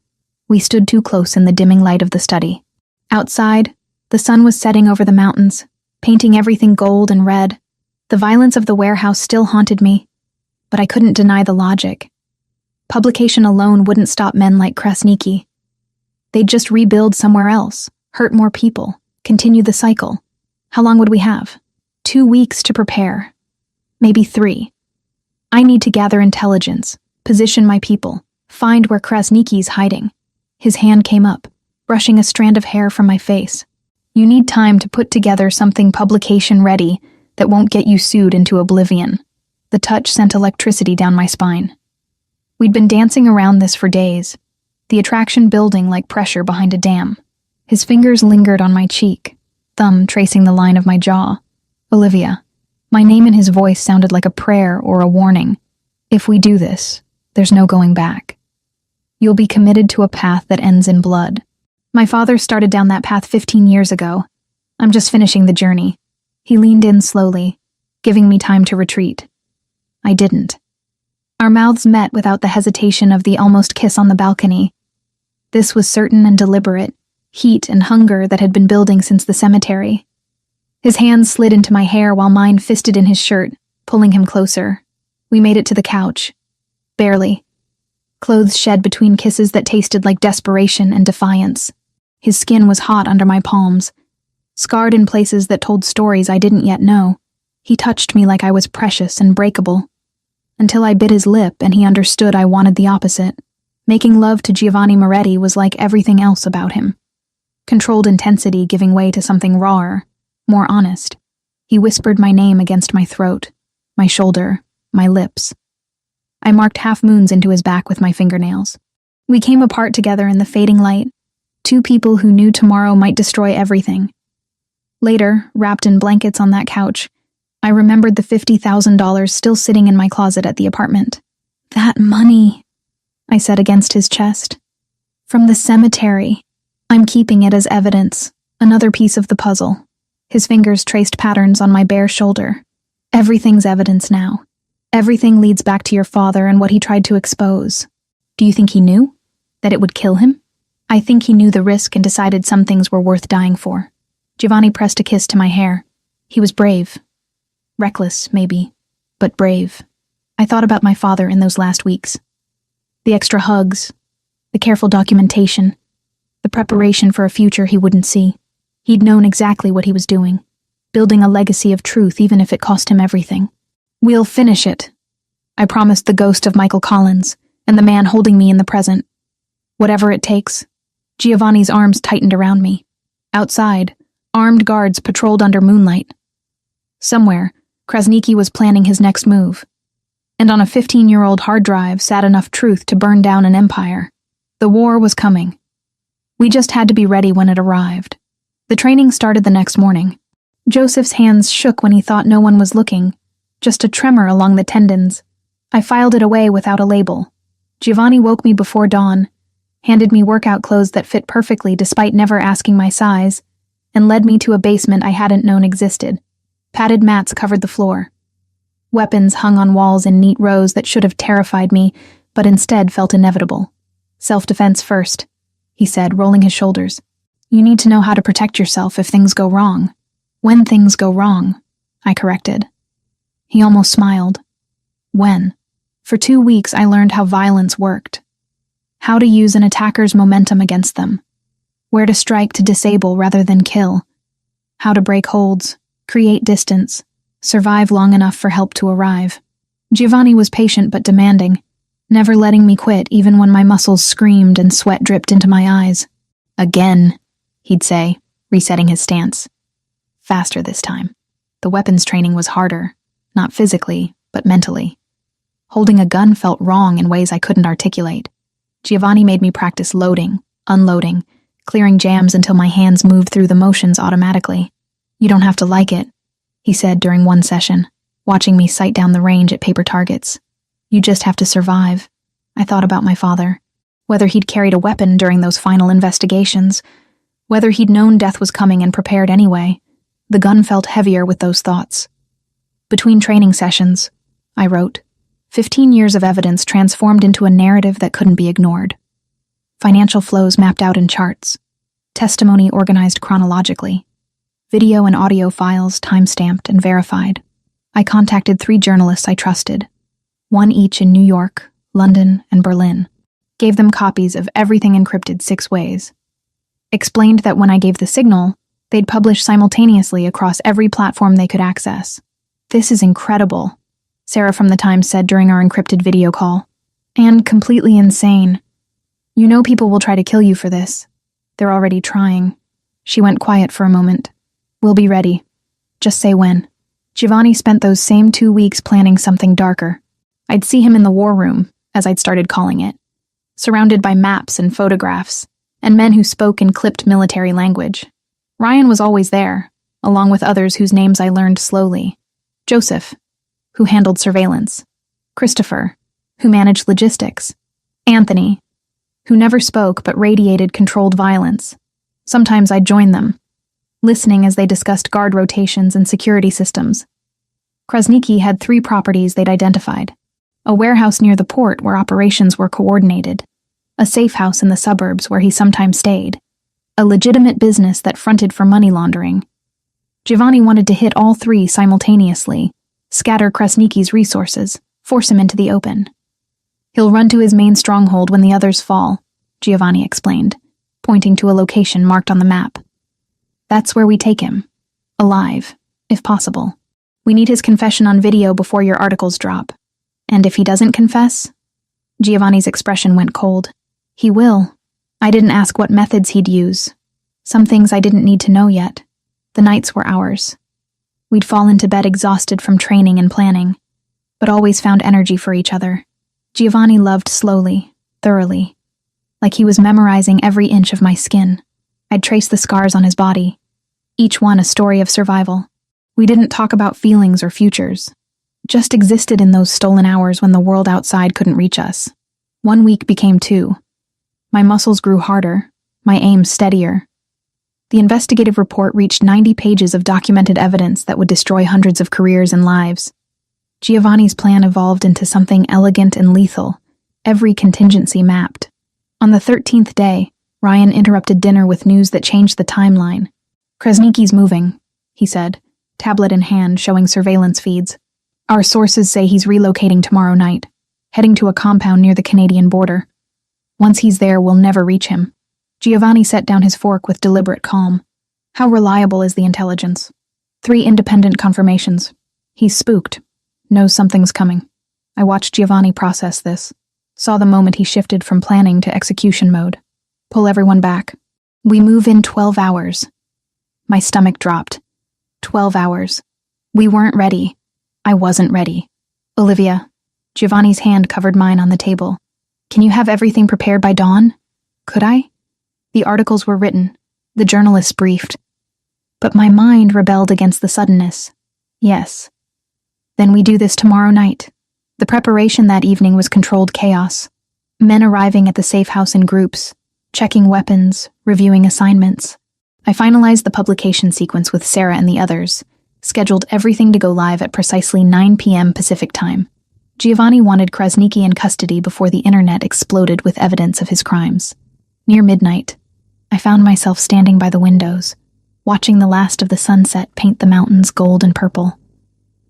We stood too close in the dimming light of the study. Outside, the sun was setting over the mountains, painting everything gold and red. The violence of the warehouse still haunted me, but I couldn't deny the logic. Publication alone wouldn't stop men like Krasniki. They'd just rebuild somewhere else, hurt more people, continue the cycle. How long would we have? 2 weeks to prepare. Maybe 3. I need to gather intelligence, position my people, find where Krasniki's hiding. His hand came up, brushing a strand of hair from my face. You need time to put together something publication-ready that won't get you sued into oblivion. The touch sent electricity down my spine. We'd been dancing around this for days. the attraction building like pressure behind a dam. His fingers lingered on my cheek, thumb tracing the line of my jaw. Olivia. My name in his voice sounded like a prayer or a warning. If we do this, there's no going back. You'll be committed to a path that ends in blood. My father started down that path 15 years ago. I'm just finishing the journey. He leaned in slowly, giving me time to retreat. I didn't. Our mouths met without the hesitation of the almost kiss on the balcony. This was certain and deliberate, heat and hunger that had been building since the cemetery. His hands slid into my hair while mine fisted in his shirt, pulling him closer. We made it to the couch. Barely. Clothes shed between kisses that tasted like desperation and defiance. His skin was hot under my palms, scarred in places that told stories I didn't yet know. He touched me like I was precious and breakable, until I bit his lip and he understood I wanted the opposite. Making love to Giovanni Moretti was like everything else about him. Controlled intensity giving way to something rawer, more honest. He whispered my name against my throat, my shoulder, my lips. I marked half moons into his back with my fingernails. We came apart together in the fading light, two people who knew tomorrow might destroy everything. Later, wrapped in blankets on that couch, I remembered the $50,000 still sitting in my closet at the apartment. That money, I said against his chest. From the cemetery. I'm keeping it as evidence, another piece of the puzzle. His fingers traced patterns on my bare shoulder. Everything's evidence now. Everything leads back to your father and what he tried to expose. Do you think he knew? That it would kill him? I think he knew the risk and decided some things were worth dying for. Giovanni pressed a kiss to my hair. He was brave. Reckless, maybe, but brave. I thought about my father in those last weeks. The extra hugs, the careful documentation, the preparation for a future he wouldn't see. He'd known exactly what he was doing, building a legacy of truth even if it cost him everything. We'll finish it, I promised the ghost of Michael Collins and the man holding me in the present. Whatever it takes. Giovanni's arms tightened around me. Outside, armed guards patrolled under moonlight. Somewhere, Krasniki was planning his next move. And on a 15-year-old hard drive sat enough truth to burn down an empire. The war was coming. We just had to be ready when it arrived. The training started the next morning. Joseph's hands shook when he thought no one was looking, just a tremor along the tendons. I filed it away without a label. Giovanni woke me before dawn, handed me workout clothes that fit perfectly despite never asking my size, and led me to a basement I hadn't known existed. Padded mats covered the floor. Weapons hung on walls in neat rows that should have terrified me, but instead felt inevitable. Self-defense first, he said, rolling his shoulders. You need to know how to protect yourself if things go wrong. When things go wrong, I corrected. He almost smiled. When? For 2 weeks I learned how violence worked. How to use an attacker's momentum against them. Where to strike to disable rather than kill. How to break holds, create distance, survive long enough for help to arrive. Giovanni was patient but demanding, never letting me quit even when my muscles screamed and sweat dripped into my eyes. Again, he'd say, resetting his stance. Faster this time. The weapons training was harder, not physically, but mentally. Holding a gun felt wrong in ways I couldn't articulate. Giovanni made me practice loading, unloading, clearing jams until my hands moved through the motions automatically. You don't have to like it, he said during one session, watching me sight down the range at paper targets. You just have to survive. I thought about my father. Whether he'd carried a weapon during those final investigations, whether he'd known death was coming and prepared anyway. The gun felt heavier with those thoughts. Between training sessions, I wrote, 15 years of evidence transformed into a narrative that couldn't be ignored. Financial flows mapped out in charts. Testimony organized chronologically. Video and audio files time-stamped and verified. I contacted 3 journalists I trusted, one each in New York, London, and Berlin. Gave them copies of everything encrypted 6 ways. Explained that when I gave the signal, they'd publish simultaneously across every platform they could access. This is incredible, Sarah from the Times said during our encrypted video call. And completely insane. You know people will try to kill you for this. They're already trying. She went quiet for a moment. We'll be ready. Just say when. Giovanni spent those same 2 weeks planning something darker. I'd see him in the war room, as I'd started calling it. surrounded by maps and photographs, and men who spoke in clipped military language. Ryan was always there, along with others whose names I learned slowly. Joseph, who handled surveillance. Christopher, who managed logistics. Anthony, who never spoke but radiated controlled violence. Sometimes I'd join them, listening as they discussed guard rotations and security systems. Krasniki had 3 properties they'd identified: a warehouse near the port where operations were coordinated, a safe house in the suburbs where he sometimes stayed, a legitimate business that fronted for money laundering. Giovanni wanted to hit all 3 simultaneously, scatter Krasniki's resources, force him into the open. He'll run to his main stronghold when the others fall, Giovanni explained, pointing to a location marked on the map. That's where we take him. Alive, if possible. We need his confession on video before your articles drop. And if he doesn't confess? Giovanni's expression went cold. He will. I didn't ask what methods he'd use. Some things I didn't need to know yet. The nights were ours. We'd fall into bed exhausted from training and planning, but always found energy for each other. Giovanni loved slowly, thoroughly, like he was memorizing every inch of my skin. I'd trace the scars on his body, each one a story of survival. We didn't talk about feelings or futures, just existed in those stolen hours when the world outside couldn't reach us. 1 week became 2. My muscles grew harder, my aim steadier. The investigative report reached 90 pages of documented evidence that would destroy hundreds of careers and lives. Giovanni's plan evolved into something elegant and lethal, every contingency mapped. On the 13th day, Ryan interrupted dinner with news that changed the timeline. Krasniki's moving, he said, tablet in hand showing surveillance feeds. Our sources say he's relocating tomorrow night, heading to a compound near the Canadian border. Once he's there, we'll never reach him. Giovanni set down his fork with deliberate calm. How reliable is the intelligence? 3 independent confirmations. He's spooked. Knows something's coming. I watched Giovanni process this. Saw the moment he shifted from planning to execution mode. Pull everyone back. We move in 12 hours. My stomach dropped. 12 hours. We weren't ready. I wasn't ready. Olivia. Giovanni's hand covered mine on the table. Can you have everything prepared by dawn? Could I? The articles were written. The journalists briefed. But my mind rebelled against the suddenness. Yes. Then we do this tomorrow night. The preparation that evening was controlled chaos. Men arriving at the safe house in groups, checking weapons, reviewing assignments. I finalized the publication sequence with Sarah and the others, scheduled everything to go live at precisely 9 p.m. Pacific time. Giovanni wanted Krasniki in custody before the internet exploded with evidence of his crimes. Near midnight, I found myself standing by the windows, watching the last of the sunset paint the mountains gold and purple.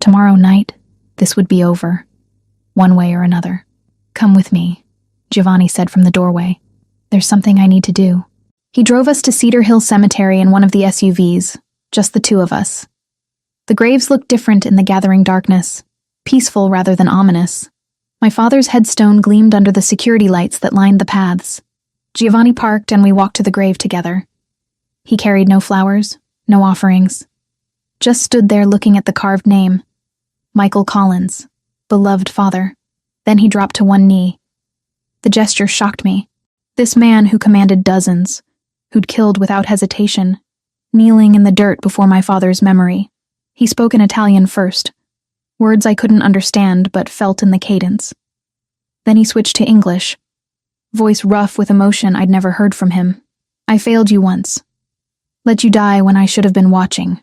Tomorrow night, this would be over, one way or another. Come with me, Giovanni said from the doorway. There's something I need to do. He drove us to Cedar Hill Cemetery in one of the SUVs, just the 2 of us. The graves looked different in the gathering darkness, peaceful rather than ominous. My father's headstone gleamed under the security lights that lined the paths. Giovanni parked and we walked to the grave together. He carried no flowers, no offerings. Just stood there looking at the carved name. Michael Collins, beloved father. Then he dropped to one knee. The gesture shocked me. This man who commanded dozens, who'd killed without hesitation, kneeling in the dirt before my father's memory. He spoke in Italian first, words I couldn't understand but felt in the cadence. Then he switched to English, voice rough with emotion I'd never heard from him. I failed you once. Let you die when I should have been watching.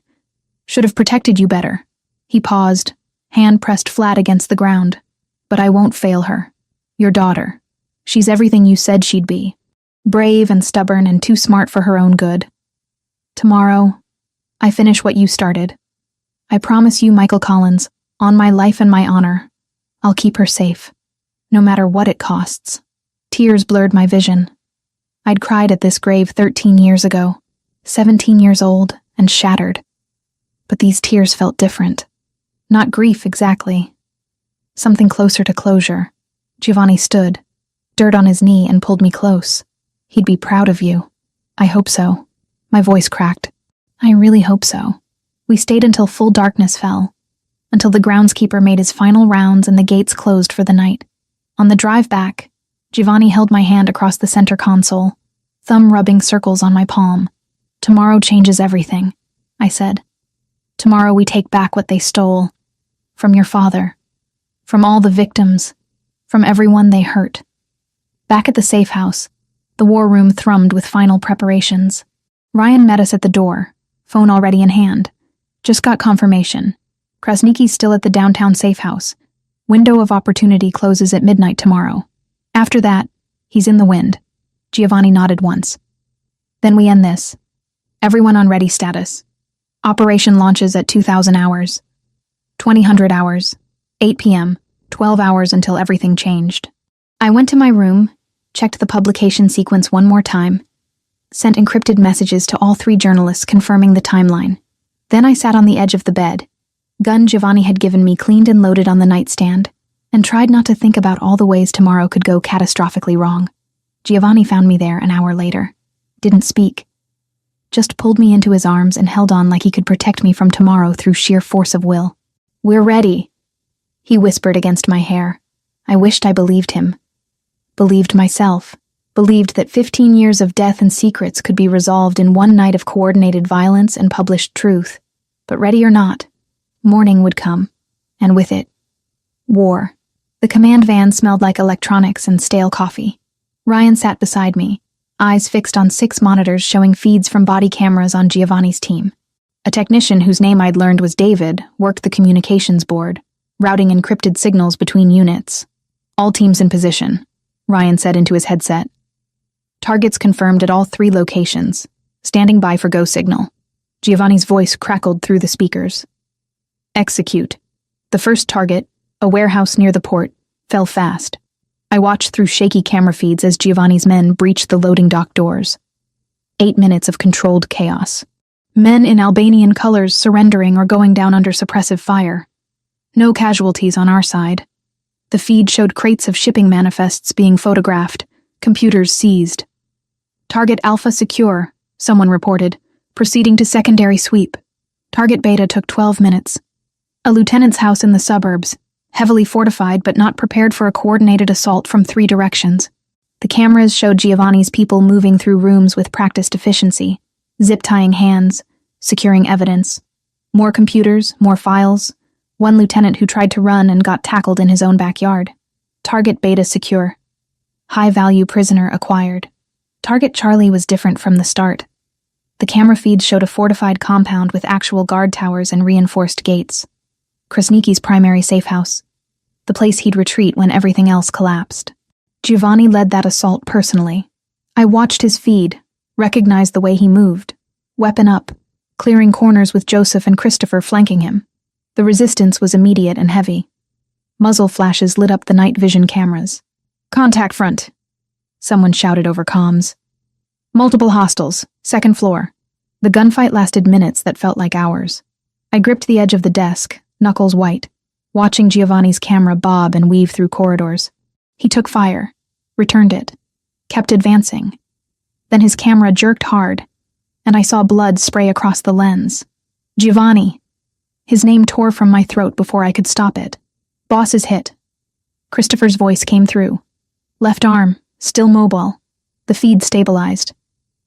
Should have protected you better. He paused, hand pressed flat against the ground. But I won't fail her. Your daughter. She's everything you said she'd be. Brave and stubborn and too smart for her own good. Tomorrow, I finish what you started. I promise you, Michael Collins, on my life and my honor, I'll keep her safe, no matter what it costs. Tears blurred my vision. I'd cried at this grave 13 years ago, 17 years old and shattered. But these tears felt different. Not grief exactly. Something closer to closure. Giovanni stood, dirt on his knee, and pulled me close. He'd be proud of you. I hope so. My voice cracked. I really hope so. We stayed until full darkness fell, until the groundskeeper made his final rounds and the gates closed for the night. On the drive back, Giovanni held my hand across the center console, thumb rubbing circles on my palm. "Tomorrow changes everything," I said. "Tomorrow we take back what they stole. From your father. From all the victims. From everyone they hurt." Back at the safe house, the war room thrummed with final preparations. Ryan met us at the door, phone already in hand. "Just got confirmation. Krasniki's still at the downtown safe house. Window of opportunity closes at midnight tomorrow. After that, he's in the wind." Giovanni nodded once. "Then we end this. Everyone on ready status. Operation launches at 2000 hours. 2000 hours. 8 p.m. 12 hours until everything changed." I went to my room, checked the publication sequence one more time, sent encrypted messages to all 3 journalists confirming the timeline. Then I sat on the edge of the bed, gun Giovanni had given me cleaned and loaded on the nightstand, and tried not to think about all the ways tomorrow could go catastrophically wrong. Giovanni found me there an hour later. Didn't speak. Just pulled me into his arms and held on like he could protect me from tomorrow through sheer force of will. "We're ready," he whispered against my hair. I wished I believed him. Believed myself. Believed that 15 years of death and secrets could be resolved in one night of coordinated violence and published truth. But ready or not, morning would come, and with it, war. The command van smelled like electronics and stale coffee. Ryan sat beside me, eyes fixed on 6 monitors showing feeds from body cameras on Giovanni's team. A technician whose name I'd learned was David worked the communications board, routing encrypted signals between units. "All teams in position," Ryan said into his headset. "Targets confirmed at all 3 locations. Standing by for go signal." Giovanni's voice crackled through the speakers. "Execute." The first target, a warehouse near the port, fell fast. I watched through shaky camera feeds as Giovanni's men breached the loading dock doors. 8 minutes of controlled chaos. Men in Albanian colors surrendering or going down under suppressive fire. No casualties on our side. The feed showed crates of shipping manifests being photographed, computers seized. "Target Alpha secure," someone reported, proceeding to secondary sweep. Target Beta took 12 minutes. A lieutenant's house in the suburbs, heavily fortified but not prepared for a coordinated assault from 3 directions. The cameras showed Giovanni's people moving through rooms with practiced efficiency, zip-tying hands, securing evidence. More computers, more files. One lieutenant who tried to run and got tackled in his own backyard. Target Beta secure. High-value prisoner acquired. Target Charlie was different from the start. The camera feed showed a fortified compound with actual guard towers and reinforced gates. Krasniki's primary safe house. The place he'd retreat when everything else collapsed. Giovanni led that assault personally. I watched his feed, recognized the way he moved. Weapon up, clearing corners with Joseph and Christopher flanking him. The resistance was immediate and heavy. Muzzle flashes lit up the night vision cameras. "Contact front," someone shouted over comms. "Multiple hostiles, 2nd floor." The gunfight lasted minutes that felt like hours. I gripped the edge of the desk, knuckles white, watching Giovanni's camera bob and weave through corridors. He took fire, returned it, kept advancing. Then his camera jerked hard, and I saw blood spray across the lens. "Giovanni!" His name tore from my throat before I could stop it. "Boss is hit." Christopher's voice came through. Left arm, still mobile. The feed stabilized.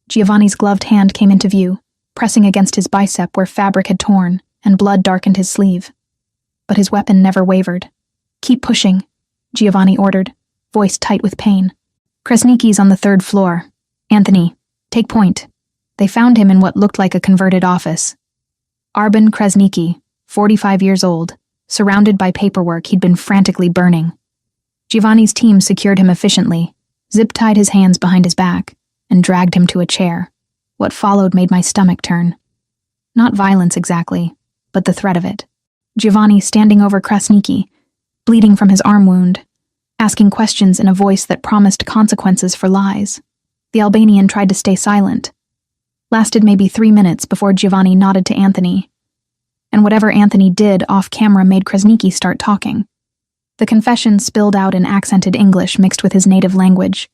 Giovanni's gloved hand came into view, pressing against his bicep where fabric had torn, and blood darkened his sleeve. But his weapon never wavered. "Keep pushing," Giovanni ordered, voice tight with pain. "Krasniki's on the 3rd floor. Anthony, take point." They found him in what looked like a converted office. Arben Krasniki, 45 years old, surrounded by paperwork he'd been frantically burning. Giovanni's team secured him efficiently, zip-tied his hands behind his back, and dragged him to a chair. What followed made my stomach turn. Not violence exactly, but the threat of it. Giovanni standing over Krasniki, bleeding from his arm wound, asking questions in a voice that promised consequences for lies. The Albanian tried to stay silent. Lasted maybe 3 minutes before Giovanni nodded to Anthony. And whatever Anthony did off-camera made Krasniki start talking. The confession spilled out in accented English mixed with his native language.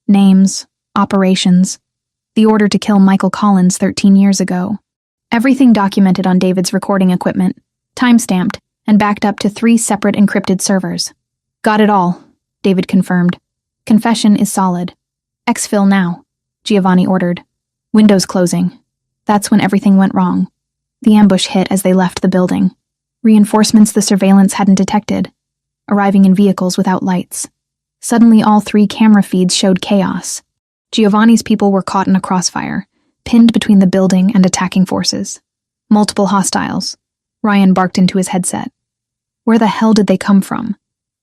Names, operations, the order to kill Michael Collins 13 years ago. Everything documented on David's recording equipment, time-stamped, and backed up to 3 separate encrypted servers. "Got it all," David confirmed. Confession is solid. Exfil now, Giovanni ordered. Windows closing. That's when everything went wrong. The ambush hit as they left the building. Reinforcements the surveillance hadn't detected, arriving in vehicles without lights. Suddenly all 3 camera feeds showed chaos. Giovanni's people were caught in a crossfire, pinned between the building and attacking forces. Multiple hostiles. Ryan barked into his headset. Where the hell did they come from?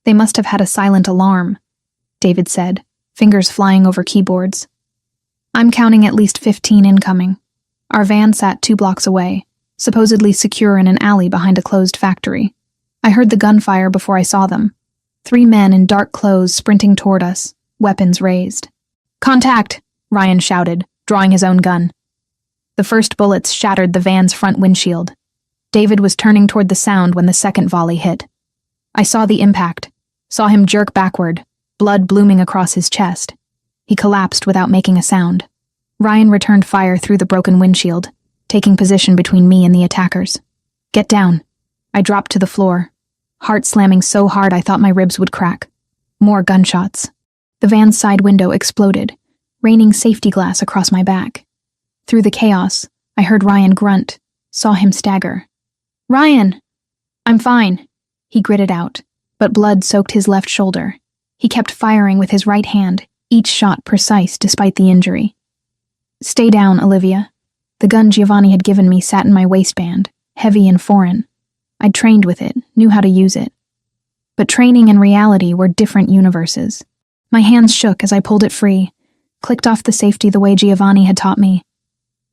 They must have had a silent alarm, David said, fingers flying over keyboards. I'm counting at least 15 incoming. Our van sat 2 blocks away, supposedly secure in an alley behind a closed factory. I heard the gunfire before I saw them. 3 men in dark clothes sprinting toward us, weapons raised. Contact! Ryan shouted, drawing his own gun. The first bullets shattered the van's front windshield. David was turning toward the sound when the second volley hit. I saw the impact, saw him jerk backward, blood blooming across his chest. He collapsed without making a sound. Ryan returned fire through the broken windshield, taking position between me and the attackers. Get down. I dropped to the floor, heart slamming so hard I thought my ribs would crack. More gunshots. The van's side window exploded, raining safety glass across my back. Through the chaos, I heard Ryan grunt, saw him stagger. Ryan! I'm fine, he gritted out, but blood soaked his left shoulder. He kept firing with his right hand, each shot precise despite the injury. Stay down, Olivia. The gun Giovanni had given me sat in my waistband, heavy and foreign. I'd trained with it, knew how to use it. But training and reality were different universes. My hands shook as I pulled it free, clicked off the safety the way Giovanni had taught me.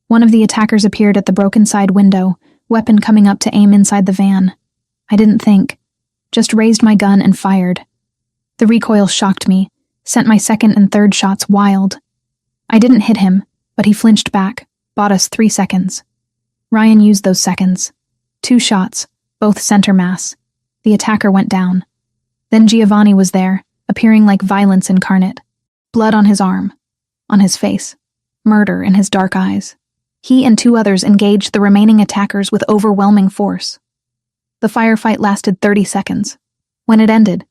One of the attackers appeared at the broken side window, weapon coming up to aim inside the van. I didn't think, just raised my gun and fired. The recoil shocked me, sent my second and third shots wild. I didn't hit him, but he flinched back, bought us 3 seconds. Ryan used those seconds. 2 shots, both center mass. The attacker went down. Then Giovanni was there, appearing like violence incarnate. Blood on his arm, on his face, murder in his dark eyes. He and 2 others engaged the remaining attackers with overwhelming force. The firefight lasted 30 seconds. When it ended,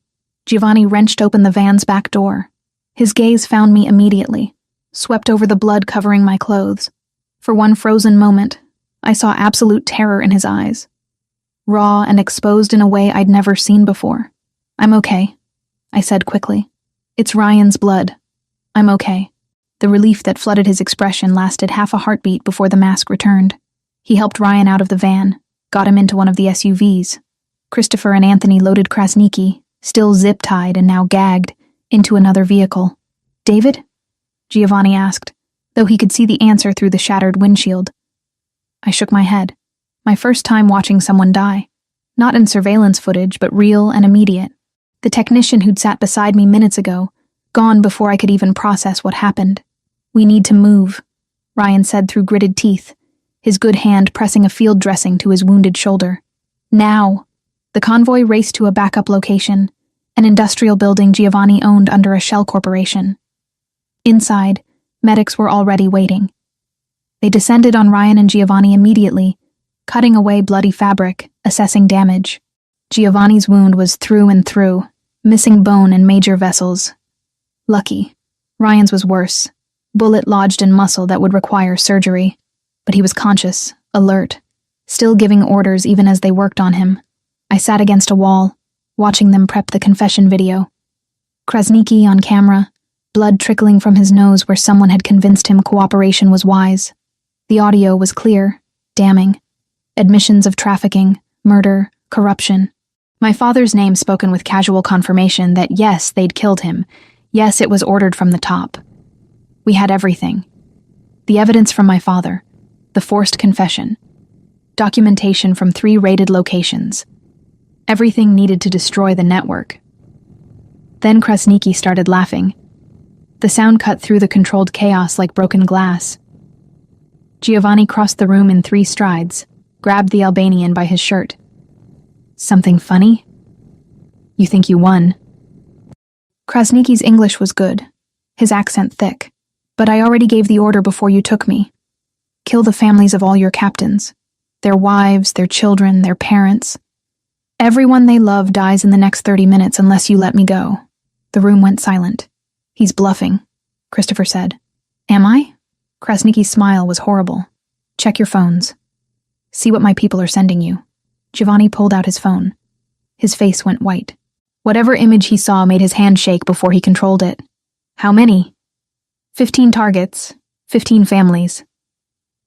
Giovanni wrenched open the van's back door. His gaze found me immediately, swept over the blood covering my clothes. For one frozen moment, I saw absolute terror in his eyes. Raw and exposed in a way I'd never seen before. I'm okay, I said quickly. It's Ryan's blood. I'm okay. The relief that flooded his expression lasted half a heartbeat before the mask returned. He helped Ryan out of the van, got him into one of the SUVs. Christopher and Anthony loaded Krasniki, still zip-tied and now gagged, into another vehicle. David? Giovanni asked, though he could see the answer through the shattered windshield. I shook my head. My first time watching someone die. Not in surveillance footage, but real and immediate. The technician who'd sat beside me minutes ago, gone before I could even process what happened. We need to move, Ryan said through gritted teeth, his good hand pressing a field dressing to his wounded shoulder. Now! The convoy raced to a backup location, an industrial building Giovanni owned under a shell corporation. Inside, medics were already waiting. They descended on Ryan and Giovanni immediately, cutting away bloody fabric, assessing damage. Giovanni's wound was through and through, missing bone and major vessels. Lucky. Ryan's was worse. Bullet lodged in muscle that would require surgery. But he was conscious, alert, still giving orders even as they worked on him. I sat against a wall, watching them prep the confession video. Krasniki on camera, blood trickling from his nose where someone had convinced him cooperation was wise. The audio was clear, damning. Admissions of trafficking, murder, corruption. My father's name spoken with casual confirmation that yes, they'd killed him. Yes, it was ordered from the top. We had everything. The evidence from my father, the forced confession, documentation from 3 raided locations. Everything needed to destroy the network. Then Krasniki started laughing. The sound cut through the controlled chaos like broken glass. Giovanni crossed the room in 3 strides, grabbed the Albanian by his shirt. Something funny? You think you won? Krasniki's English was good, his accent thick. But I already gave the order before you took me. Kill the families of all your captains. Their wives, their children, their parents. Everyone they love dies in the next 30 minutes unless you let me go. The room went silent. He's bluffing, Christopher said. Am I? Krasnicki's smile was horrible. Check your phones. See what my people are sending you. Giovanni pulled out his phone. His face went white. Whatever image he saw made his hand shake before he controlled it. How many? 15 targets, 15 families.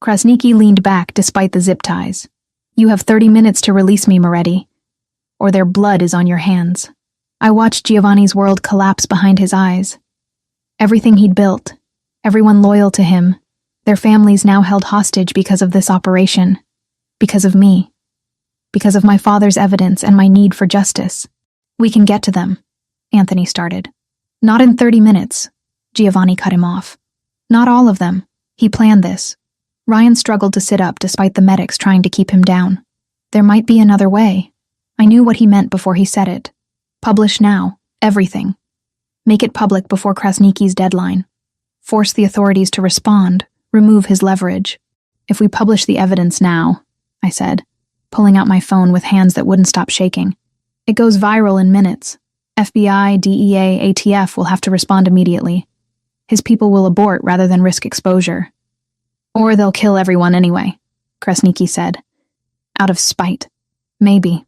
Krasnicki leaned back despite the zip ties. You have 30 minutes to release me, Moretti, or their blood is on your hands. I watched Giovanni's world collapse behind his eyes. Everything he'd built, everyone loyal to him, their families now held hostage because of this operation, because of me, because of my father's evidence and my need for justice. We can get to them, Anthony started. Not in 30 minutes, Giovanni cut him off. Not all of them. He planned this. Ryan struggled to sit up despite the medics trying to keep him down. There might be another way. I knew what he meant before he said it. Publish now, everything. Make it public before Krasnicki's deadline. Force the authorities to respond, remove his leverage. If we publish the evidence now, I said, pulling out my phone with hands that wouldn't stop shaking. It goes viral in minutes. FBI, DEA, ATF will have to respond immediately. His people will abort rather than risk exposure. Or they'll kill everyone anyway, Krasnicki said. Out of spite. Maybe.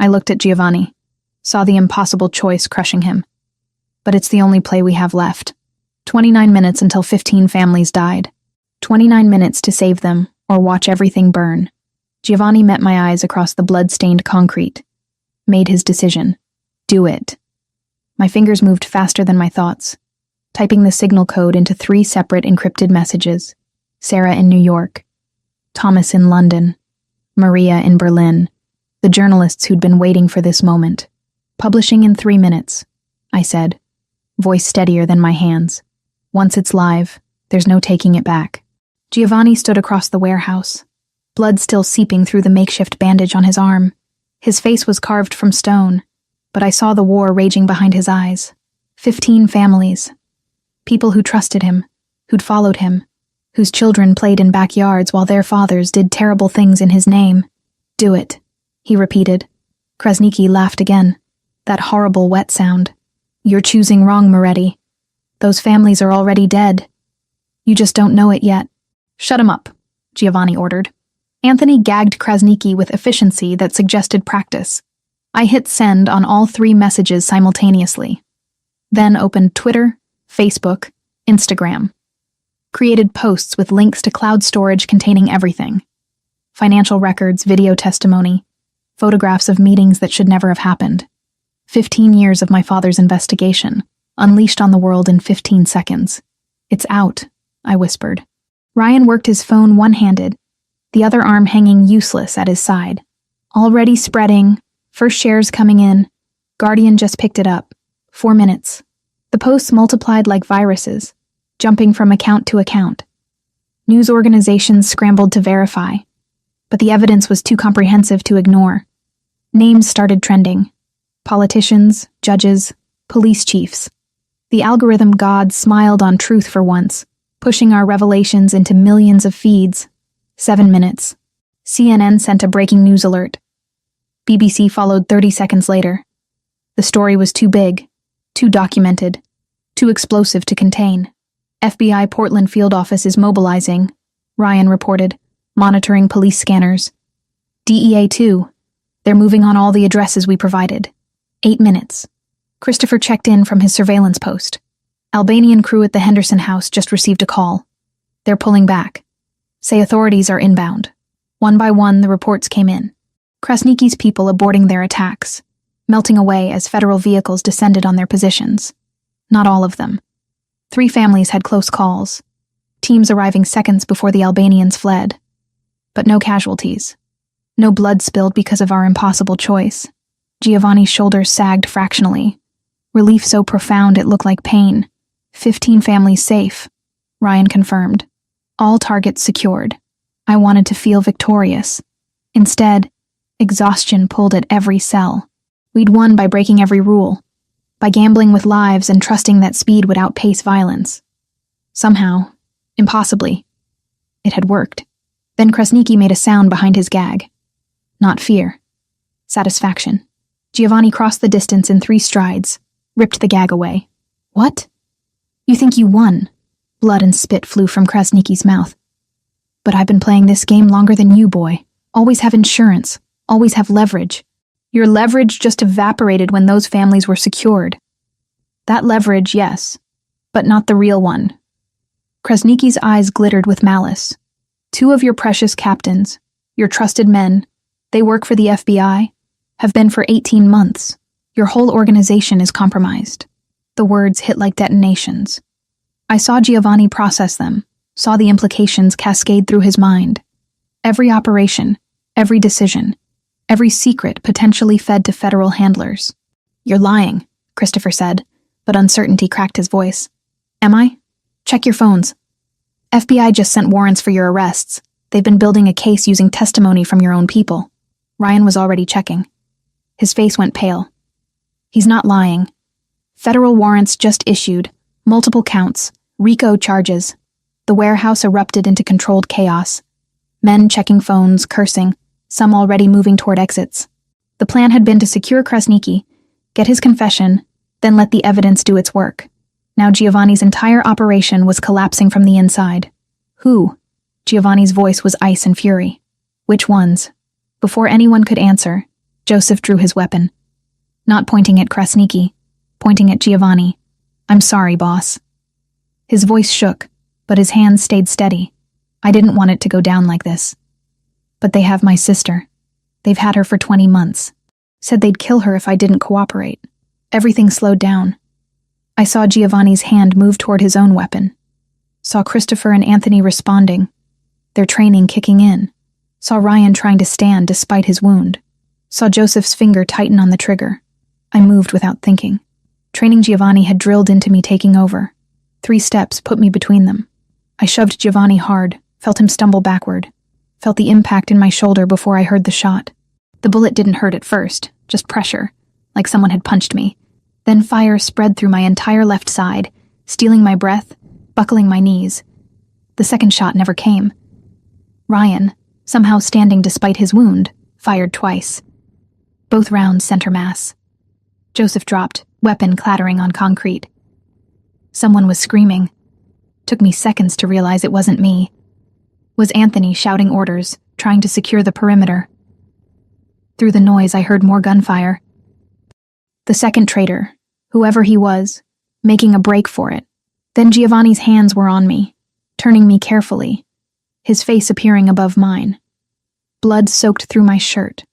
I looked at Giovanni, saw the impossible choice crushing him. But it's the only play we have left. 29 minutes until 15 families died. 29 minutes to save them, or watch everything burn. Giovanni met my eyes across the blood-stained concrete. Made his decision. Do it. My fingers moved faster than my thoughts, typing the signal code into 3 separate encrypted messages. Sarah in New York, Thomas in London, Maria in Berlin, the journalists who'd been waiting for this moment. Publishing in 3 minutes, I said, voice steadier than my hands. Once it's live, there's no taking it back. Giovanni stood across the warehouse, blood still seeping through the makeshift bandage on his arm. His face was carved from stone, but I saw the war raging behind his eyes. 15 families. People who trusted him, who'd followed him, whose children played in backyards while their fathers did terrible things in his name. Do it, he repeated. Krasnicki laughed again. That horrible wet sound. You're choosing wrong, Moretti. Those families are already dead. You just don't know it yet. Shut him up, Giovanni ordered. Anthony gagged Krasnicki with efficiency that suggested practice. I hit send on all 3 messages simultaneously. Then opened Twitter, Facebook, Instagram. Created posts with links to cloud storage containing everything. Financial records, video testimony, photographs of meetings that should never have happened. 15 years of my father's investigation, unleashed on the world in 15 seconds. It's out, I whispered. Ryan worked his phone one-handed, the other arm hanging useless at his side. Already spreading, first shares coming in. Guardian just picked it up. 4 minutes. The posts multiplied like viruses, jumping from account to account. News organizations scrambled to verify, but the evidence was too comprehensive to ignore. Names started trending. Politicians, judges, police chiefs. The algorithm god smiled on truth for once, pushing our revelations into millions of feeds. 7 minutes. CNN sent a breaking news alert. BBC followed 30 seconds later. The story was too big, too documented, too explosive to contain. FBI Portland field office is mobilizing, Ryan reported, monitoring police scanners. DEA too. They're moving on all the addresses we provided. 8 minutes. Christopher checked in from his surveillance post. Albanian crew at the Henderson house just received a call. They're pulling back. Say authorities are inbound. One by one, the reports came in. Krasnicki's people aborting their attacks, melting away as federal vehicles descended on their positions. Not all of them. 3 families had close calls, teams arriving seconds before the Albanians fled. But no casualties. No blood spilled because of our impossible choice. Giovanni's shoulders sagged fractionally. Relief so profound it looked like pain. 15 families safe, Ryan confirmed. All targets secured. I wanted to feel victorious. Instead, exhaustion pulled at every cell. We'd won by breaking every rule, by gambling with lives and trusting that speed would outpace violence. Somehow, impossibly, it had worked. Then Krasnicki made a sound behind his gag. Not fear. Satisfaction. Giovanni crossed the distance in 3 strides, ripped the gag away. What? You think you won? Blood and spit flew from Krasniki's mouth. But I've been playing this game longer than you, boy. Always have insurance. Always have leverage. Your leverage just evaporated when those families were secured. That leverage, yes, but not the real one. Krasniki's eyes glittered with malice. 2 of your precious captains, your trusted men, they work for the FBI, have been for 18 months. Your whole organization is compromised. The words hit like detonations. I saw Giovanni process them, saw the implications cascade through his mind. Every operation, every decision, every secret potentially fed to federal handlers. You're lying, Christopher said, but uncertainty cracked his voice. Am I? Check your phones. FBI just sent warrants for your arrests. They've been building a case using testimony from your own people. Ryan was already checking. His face went pale. He's not lying. Federal warrants just issued, multiple counts, RICO charges. The warehouse erupted into controlled chaos. Men checking phones, cursing, some already moving toward exits. The plan had been to secure Krasniki, get his confession, then let the evidence do its work. Now Giovanni's entire operation was collapsing from the inside. Who? Giovanni's voice was ice and fury. Which ones? Before anyone could answer, Joseph drew his weapon. Not pointing at Krasniki, pointing at Giovanni. I'm sorry, boss. His voice shook, but his hands stayed steady. I didn't want it to go down like this. But they have my sister. They've had her for 20 months. Said they'd kill her if I didn't cooperate. Everything slowed down. I saw Giovanni's hand move toward his own weapon. Saw Christopher and Anthony responding. Their training kicking in. Saw Ryan trying to stand despite his wound. Saw Joseph's finger tighten on the trigger. I moved without thinking. Training Giovanni had drilled into me taking over. 3 steps put me between them. I shoved Giovanni hard, felt him stumble backward. Felt the impact in my shoulder before I heard the shot. The bullet didn't hurt at first, just pressure, like someone had punched me. Then fire spread through my entire left side, stealing my breath, buckling my knees. The second shot never came. Ryan, somehow standing despite his wound, fired twice. Both rounds center mass. Joseph dropped, weapon clattering on concrete. Someone was screaming. Took me seconds to realize it wasn't me. Was Anthony shouting orders, trying to secure the perimeter. Through the noise, I heard more gunfire. The second traitor, whoever he was, making a break for it. Then Giovanni's hands were on me, turning me carefully, his face appearing above mine. Blood soaked through my shirt,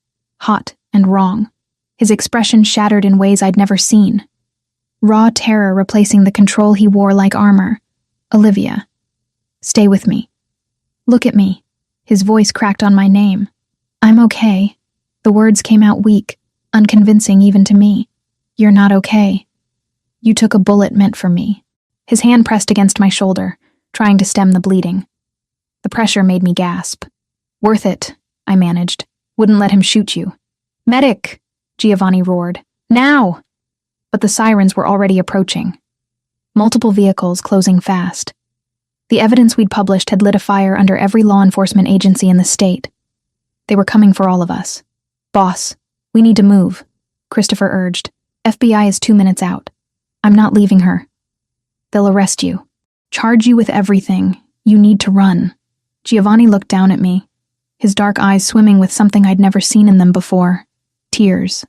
hot and wrong, his expression shattered in ways I'd never seen. Raw terror replacing the control he wore like armor. Olivia. Stay with me. Look at me. His voice cracked on my name. I'm okay. The words came out weak, unconvincing even to me. You're not okay. You took a bullet meant for me. His hand pressed against my shoulder, trying to stem the bleeding. The pressure made me gasp. Worth it, I managed. Wouldn't let him shoot you. Medic! Giovanni roared. Now! But the sirens were already approaching. Multiple vehicles closing fast. The evidence we'd published had lit a fire under every law enforcement agency in the state. They were coming for all of us. Boss, we need to move, Christopher urged. FBI is 2 minutes out. I'm not leaving her. They'll arrest you. Charge you with everything. You need to run. Giovanni looked down at me, his dark eyes swimming with something I'd never seen in them before. Tears.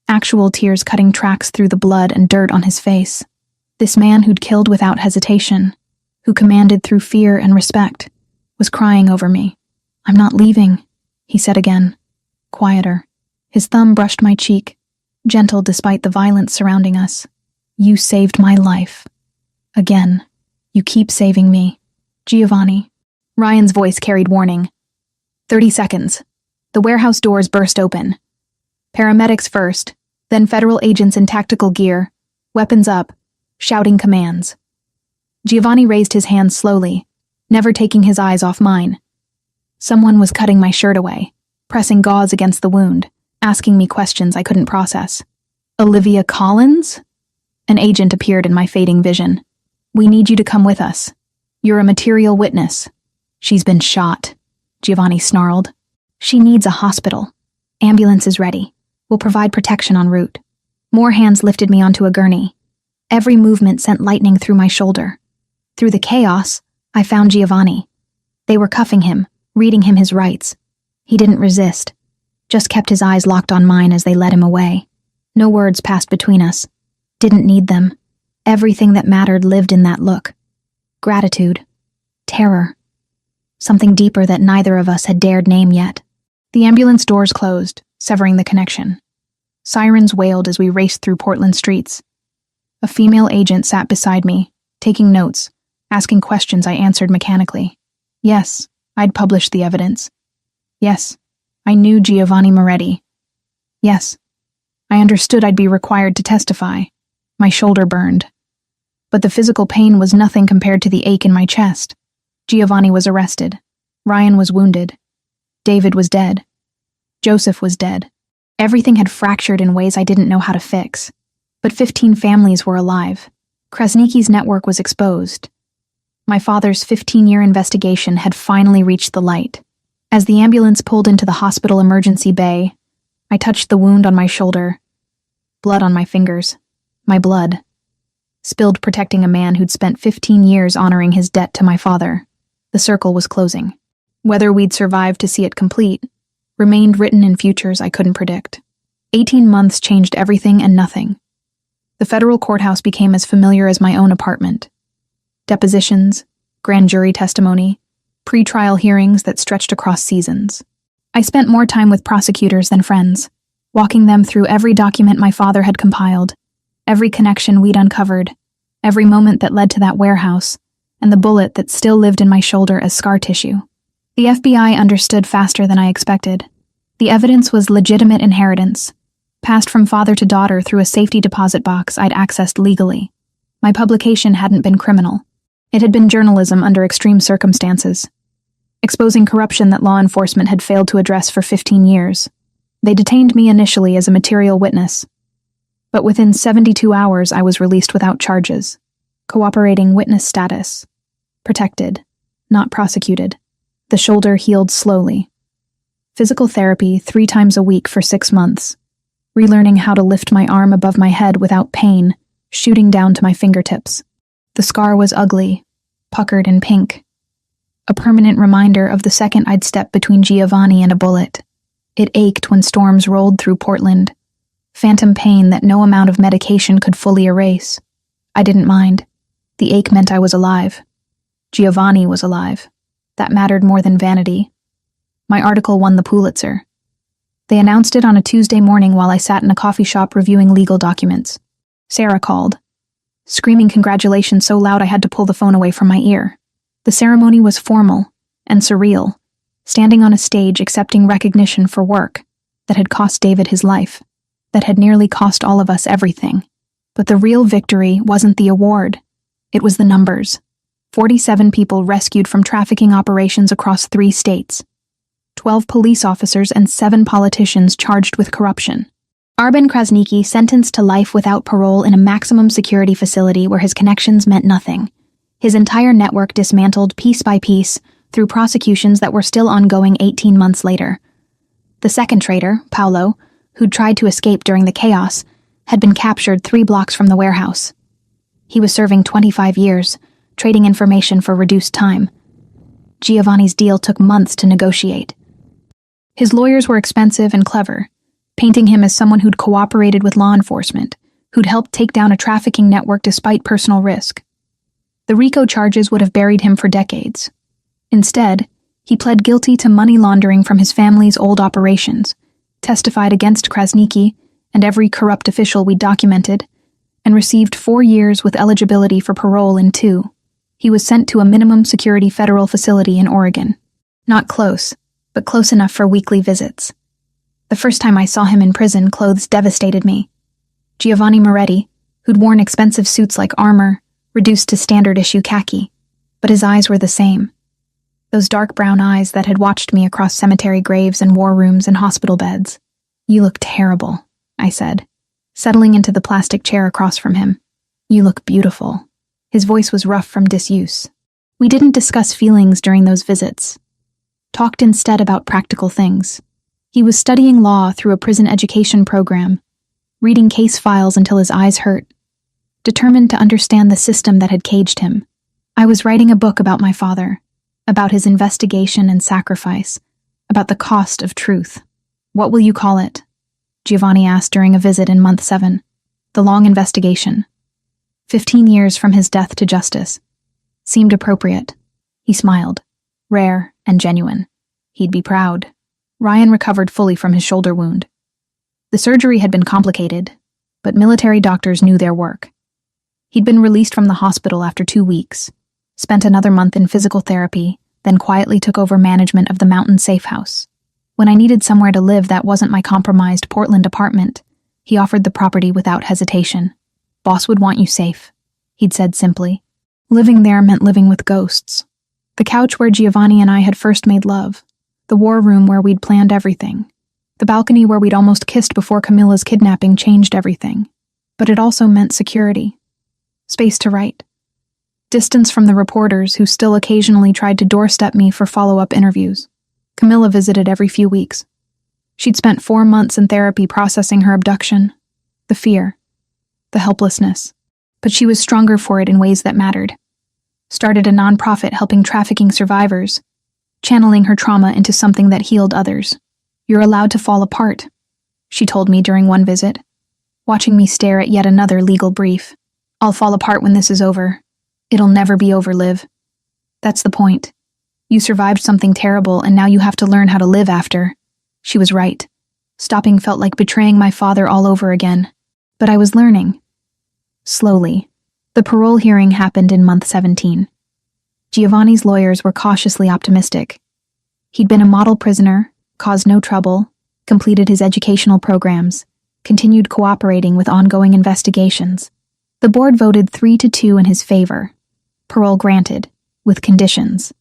Actual tears cutting tracks through the blood and dirt on his face. This man who'd killed without hesitation, who commanded through fear and respect, was crying over me. I'm not leaving, he said again, quieter. His thumb brushed my cheek, gentle despite the violence surrounding us. You saved my life. Again. You keep saving me. Giovanni. Ryan's voice carried warning. 30 seconds. The warehouse doors burst open. Paramedics first, then federal agents in tactical gear, weapons up, shouting commands. Giovanni raised his hands slowly, never taking his eyes off mine. Someone was cutting my shirt away, pressing gauze against the wound, asking me questions I couldn't process. Olivia Collins? An agent appeared in my fading vision. We need you to come with us. You're a material witness. She's been shot, Giovanni snarled. She needs a hospital. Ambulance is ready. We'll provide protection en route. More hands lifted me onto a gurney. Every movement sent lightning through my shoulder. Through the chaos, I found Giovanni. They were cuffing him, reading him his rights. He didn't resist, just kept his eyes locked on mine as they led him away. No words passed between us. Didn't need them. Everything that mattered lived in that look. Gratitude. Terror. Something deeper that neither of us had dared name yet. The ambulance doors closed, severing the connection. Sirens wailed as we raced through Portland streets. A female agent sat beside me, taking notes, asking questions I answered mechanically. Yes, I'd published the evidence. Yes, I knew Giovanni Moretti. Yes, I understood I'd be required to testify. My shoulder burned. But the physical pain was nothing compared to the ache in my chest. Giovanni was arrested. Ryan was wounded. David was dead. Joseph was dead. Everything had fractured in ways I didn't know how to fix. But 15 families were alive. Krasniki's network was exposed. My father's 15-year investigation had finally reached the light. As the ambulance pulled into the hospital emergency bay, I touched the wound on my shoulder. Blood on my fingers. My blood. Spilled protecting a man who'd spent 15 years honoring his debt to my father. The circle was closing. Whether we'd survive to see it complete remained written in futures I couldn't predict. 18 months changed everything and nothing. The federal courthouse became as familiar as my own apartment. Depositions, grand jury testimony, pre-trial hearings that stretched across seasons. I spent more time with prosecutors than friends, walking them through every document my father had compiled, every connection we'd uncovered, every moment that led to that warehouse, and the bullet that still lived in my shoulder as scar tissue. The FBI understood faster than I expected. The evidence was legitimate inheritance, passed from father to daughter through a safety deposit box I'd accessed legally. My publication hadn't been criminal. It had been journalism under extreme circumstances, exposing corruption that law enforcement had failed to address for 15 years. They detained me initially as a material witness, but within 72 hours I was released without charges. Cooperating witness status. Protected, not prosecuted. The shoulder healed slowly. Physical therapy 3 times a week for 6 months. Relearning how to lift my arm above my head without pain, shooting down to my fingertips. The scar was ugly, puckered and pink. A permanent reminder of the second I'd stepped between Giovanni and a bullet. It ached when storms rolled through Portland. Phantom pain that no amount of medication could fully erase. I didn't mind. The ache meant I was alive. Giovanni was alive. That mattered more than vanity. My article won the Pulitzer. They announced it on a Tuesday morning while I sat in a coffee shop reviewing legal documents. Sarah called, screaming congratulations so loud I had to pull the phone away from my ear. The ceremony was formal and surreal, standing on a stage accepting recognition for work that had cost David his life, that had nearly cost all of us everything. But the real victory wasn't the award. It was the numbers. 47 people rescued from trafficking operations across 3 states. 12 police officers and 7 politicians charged with corruption. Arben Krasniki sentenced to life without parole in a maximum security facility where his connections meant nothing. His entire network dismantled piece by piece through prosecutions that were still ongoing 18 months later. The second traitor, Paolo, who'd tried to escape during the chaos, had been captured 3 blocks from the warehouse. He was serving 25 years, trading information for reduced time. Giovanni's deal took months to negotiate. His lawyers were expensive and clever, painting him as someone who'd cooperated with law enforcement, who'd helped take down a trafficking network despite personal risk. The RICO charges would have buried him for decades. Instead, he pled guilty to money laundering from his family's old operations, testified against Krasniki and every corrupt official we documented, and received 4 years with eligibility for parole in 2. He was sent to a minimum security federal facility in Oregon. Not close, but close enough for weekly visits. The first time I saw him in prison, clothes devastated me. Giovanni Moretti, who'd worn expensive suits like armor, reduced to standard-issue khaki, but his eyes were the same. Those dark brown eyes that had watched me across cemetery graves and war rooms and hospital beds. "You look terrible," I said, settling into the plastic chair across from him. "You look beautiful." His voice was rough from disuse. We didn't discuss feelings during those visits. Talked instead about practical things. He was studying law through a prison education program, reading case files until his eyes hurt. determined to understand the system that had caged him. I was writing a book about my father, about his investigation and sacrifice, about the cost of truth. "What will you call it?" Giovanni asked during a visit in month 7. "The long investigation." 15 years from his death to justice. Seemed appropriate. He smiled. Rare and genuine. He'd be proud. Ryan recovered fully from his shoulder wound. The surgery had been complicated, but military doctors knew their work. He'd been released from the hospital after 2 weeks, spent another month in physical therapy, then quietly took over management of the Mountain Safe House. When I needed somewhere to live that wasn't my compromised Portland apartment, he offered the property without hesitation. "Boss would want you safe," he'd said simply. Living there meant living with ghosts. The couch where Giovanni and I had first made love. The war room where we'd planned everything. The balcony where we'd almost kissed before Camilla's kidnapping changed everything. But it also meant security. Space to write. Distance from the reporters who still occasionally tried to doorstep me for follow-up interviews. Camilla visited every few weeks. She'd spent 4 months in therapy processing her abduction. The fear. The helplessness. But she was stronger for it in ways that mattered. Started a nonprofit helping trafficking survivors, channeling her trauma into something that healed others. "You're allowed to fall apart," she told me during one visit, watching me stare at yet another legal brief. "I'll fall apart when this is over. It'll never be over, Liv. That's the point. You survived something terrible and now you have to learn how to live after." She was right. Stopping felt like betraying my father all over again. But I was learning. Slowly. The parole hearing happened in month 17. Giovanni's lawyers were cautiously optimistic. He'd been a model prisoner, caused no trouble, completed his educational programs, continued cooperating with ongoing investigations. The board voted 3-2 in his favor. Parole granted, with conditions.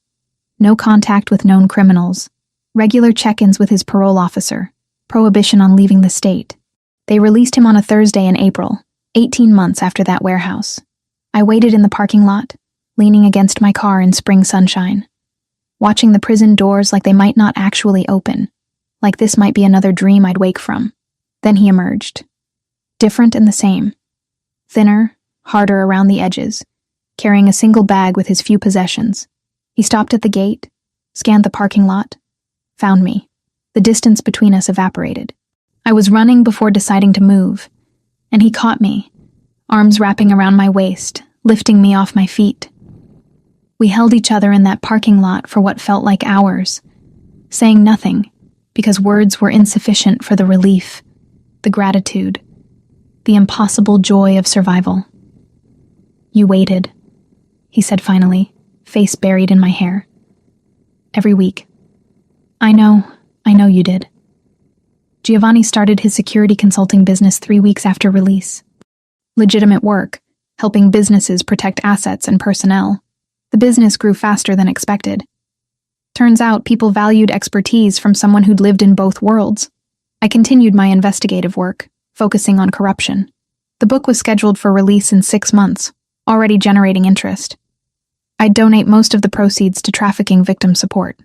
No contact with known criminals, regular check-ins with his parole officer, prohibition on leaving the state. They released him on a Thursday in April, 18 months after that warehouse. I waited in the parking lot, leaning against my car in spring sunshine, watching the prison doors like they might not actually open, like this might be another dream I'd wake from. Then he emerged. Different and the same. Thinner, harder around the edges, carrying a single bag with his few possessions. He stopped at the gate, scanned the parking lot, found me. The distance between us evaporated. I was running before deciding to move, and he caught me, arms wrapping around my waist, lifting me off my feet. We held each other in that parking lot for what felt like hours, saying nothing, because words were insufficient for the relief, the gratitude, the impossible joy of survival. "You waited," he said finally, face buried in my hair. "Every week." I know you did." Giovanni started his security consulting business 3 weeks after release. Legitimate work, helping businesses protect assets and personnel. The business grew faster than expected. Turns out people valued expertise from someone who'd lived in both worlds. I continued my investigative work, focusing on corruption. The book was scheduled for release in 6 months, already generating interest. I'd donate most of the proceeds to trafficking victim support.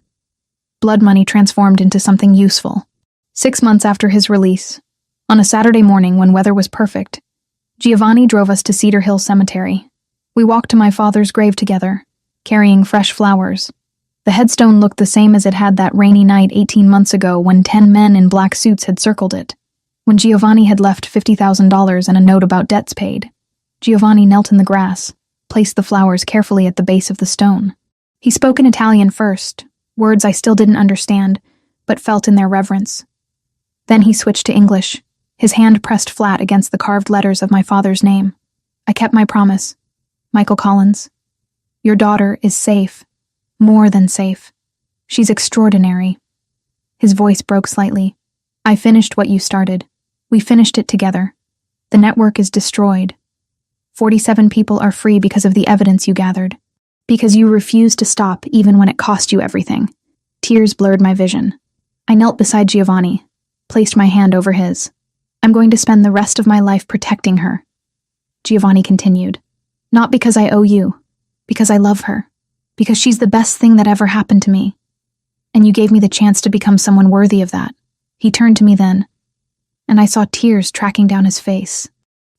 Blood money transformed into something useful. 6 months after his release, on a Saturday morning when weather was perfect, Giovanni drove us to Cedar Hill Cemetery. We walked to my father's grave together, carrying fresh flowers. The headstone looked the same as it had that rainy night 18 months ago when 10 men in black suits had circled it. When Giovanni had left $50,000 and a note about debts paid, Giovanni knelt in the grass, placed the flowers carefully at the base of the stone. He spoke in Italian first, words I still didn't understand, but felt in their reverence. Then he switched to English, his hand pressed flat against the carved letters of my father's name. I kept my promise. "Michael Collins, your daughter is safe. More than safe. She's extraordinary." His voice broke slightly. "I finished what you started. We finished it together. The network is destroyed. 47 people are free because of the evidence you gathered. Because you refused to stop even when it cost you everything." Tears blurred my vision. I knelt beside Giovanni, placed my hand over his. "I'm going to spend the rest of my life protecting her." Giovanni continued. "Not because I owe you, because I love her, because she's the best thing that ever happened to me. And you gave me the chance to become someone worthy of that." He turned to me then, and I saw tears tracking down his face.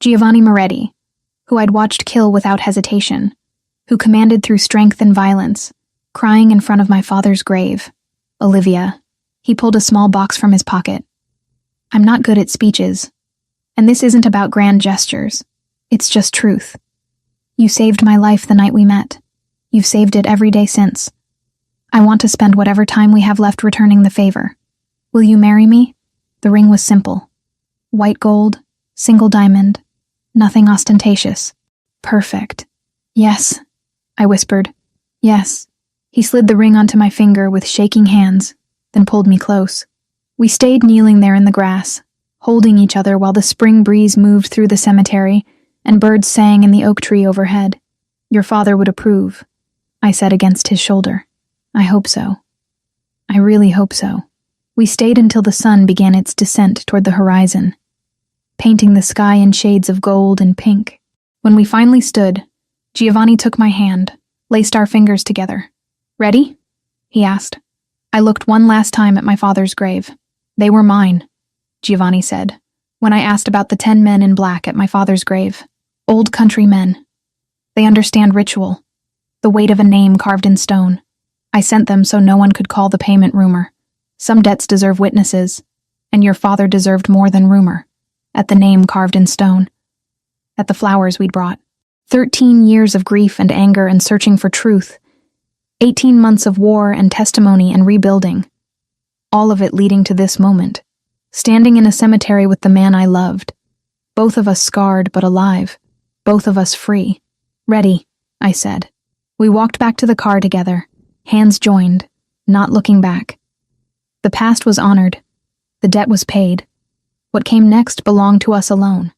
Giovanni Moretti, who I'd watched kill without hesitation, who commanded through strength and violence, crying in front of my father's grave. Olivia. He pulled a small box from his pocket. I'm not good at speeches, and this isn't about grand gestures. It's just truth. You saved my life the night we met. You've saved it every day since. I want to spend whatever time we have left returning the favor. Will you marry me? The ring was simple. White gold, single diamond, nothing ostentatious. Perfect. Yes, I whispered. Yes. He slid the ring onto my finger with shaking hands, then pulled me close. We stayed kneeling there in the grass, holding each other while the spring breeze moved through the cemetery and birds sang in the oak tree overhead. Your father would approve, I said against his shoulder. I hope so. I really hope so. We stayed until the sun began its descent toward the horizon, painting the sky in shades of gold and pink. When we finally stood, Giovanni took my hand, laced our fingers together. Ready? He asked. I looked one last time at my father's grave. They were mine, Giovanni said, when I asked about the 10 men in black at my father's grave. Old country men. They understand ritual, the weight of a name carved in stone. I sent them so no one could call the payment rumor. Some debts deserve witnesses, and your father deserved more than rumor. At the name carved in stone. At the flowers we'd brought. 13 years of grief and anger and searching for truth. 18 months of war and testimony and rebuilding. All of it leading to this moment. Standing in a cemetery with the man I loved. Both of us scarred but alive. Both of us free. Ready, I said. We walked back to the car together, hands joined, not looking back. The past was honored. The debt was paid. What came next belonged to us alone.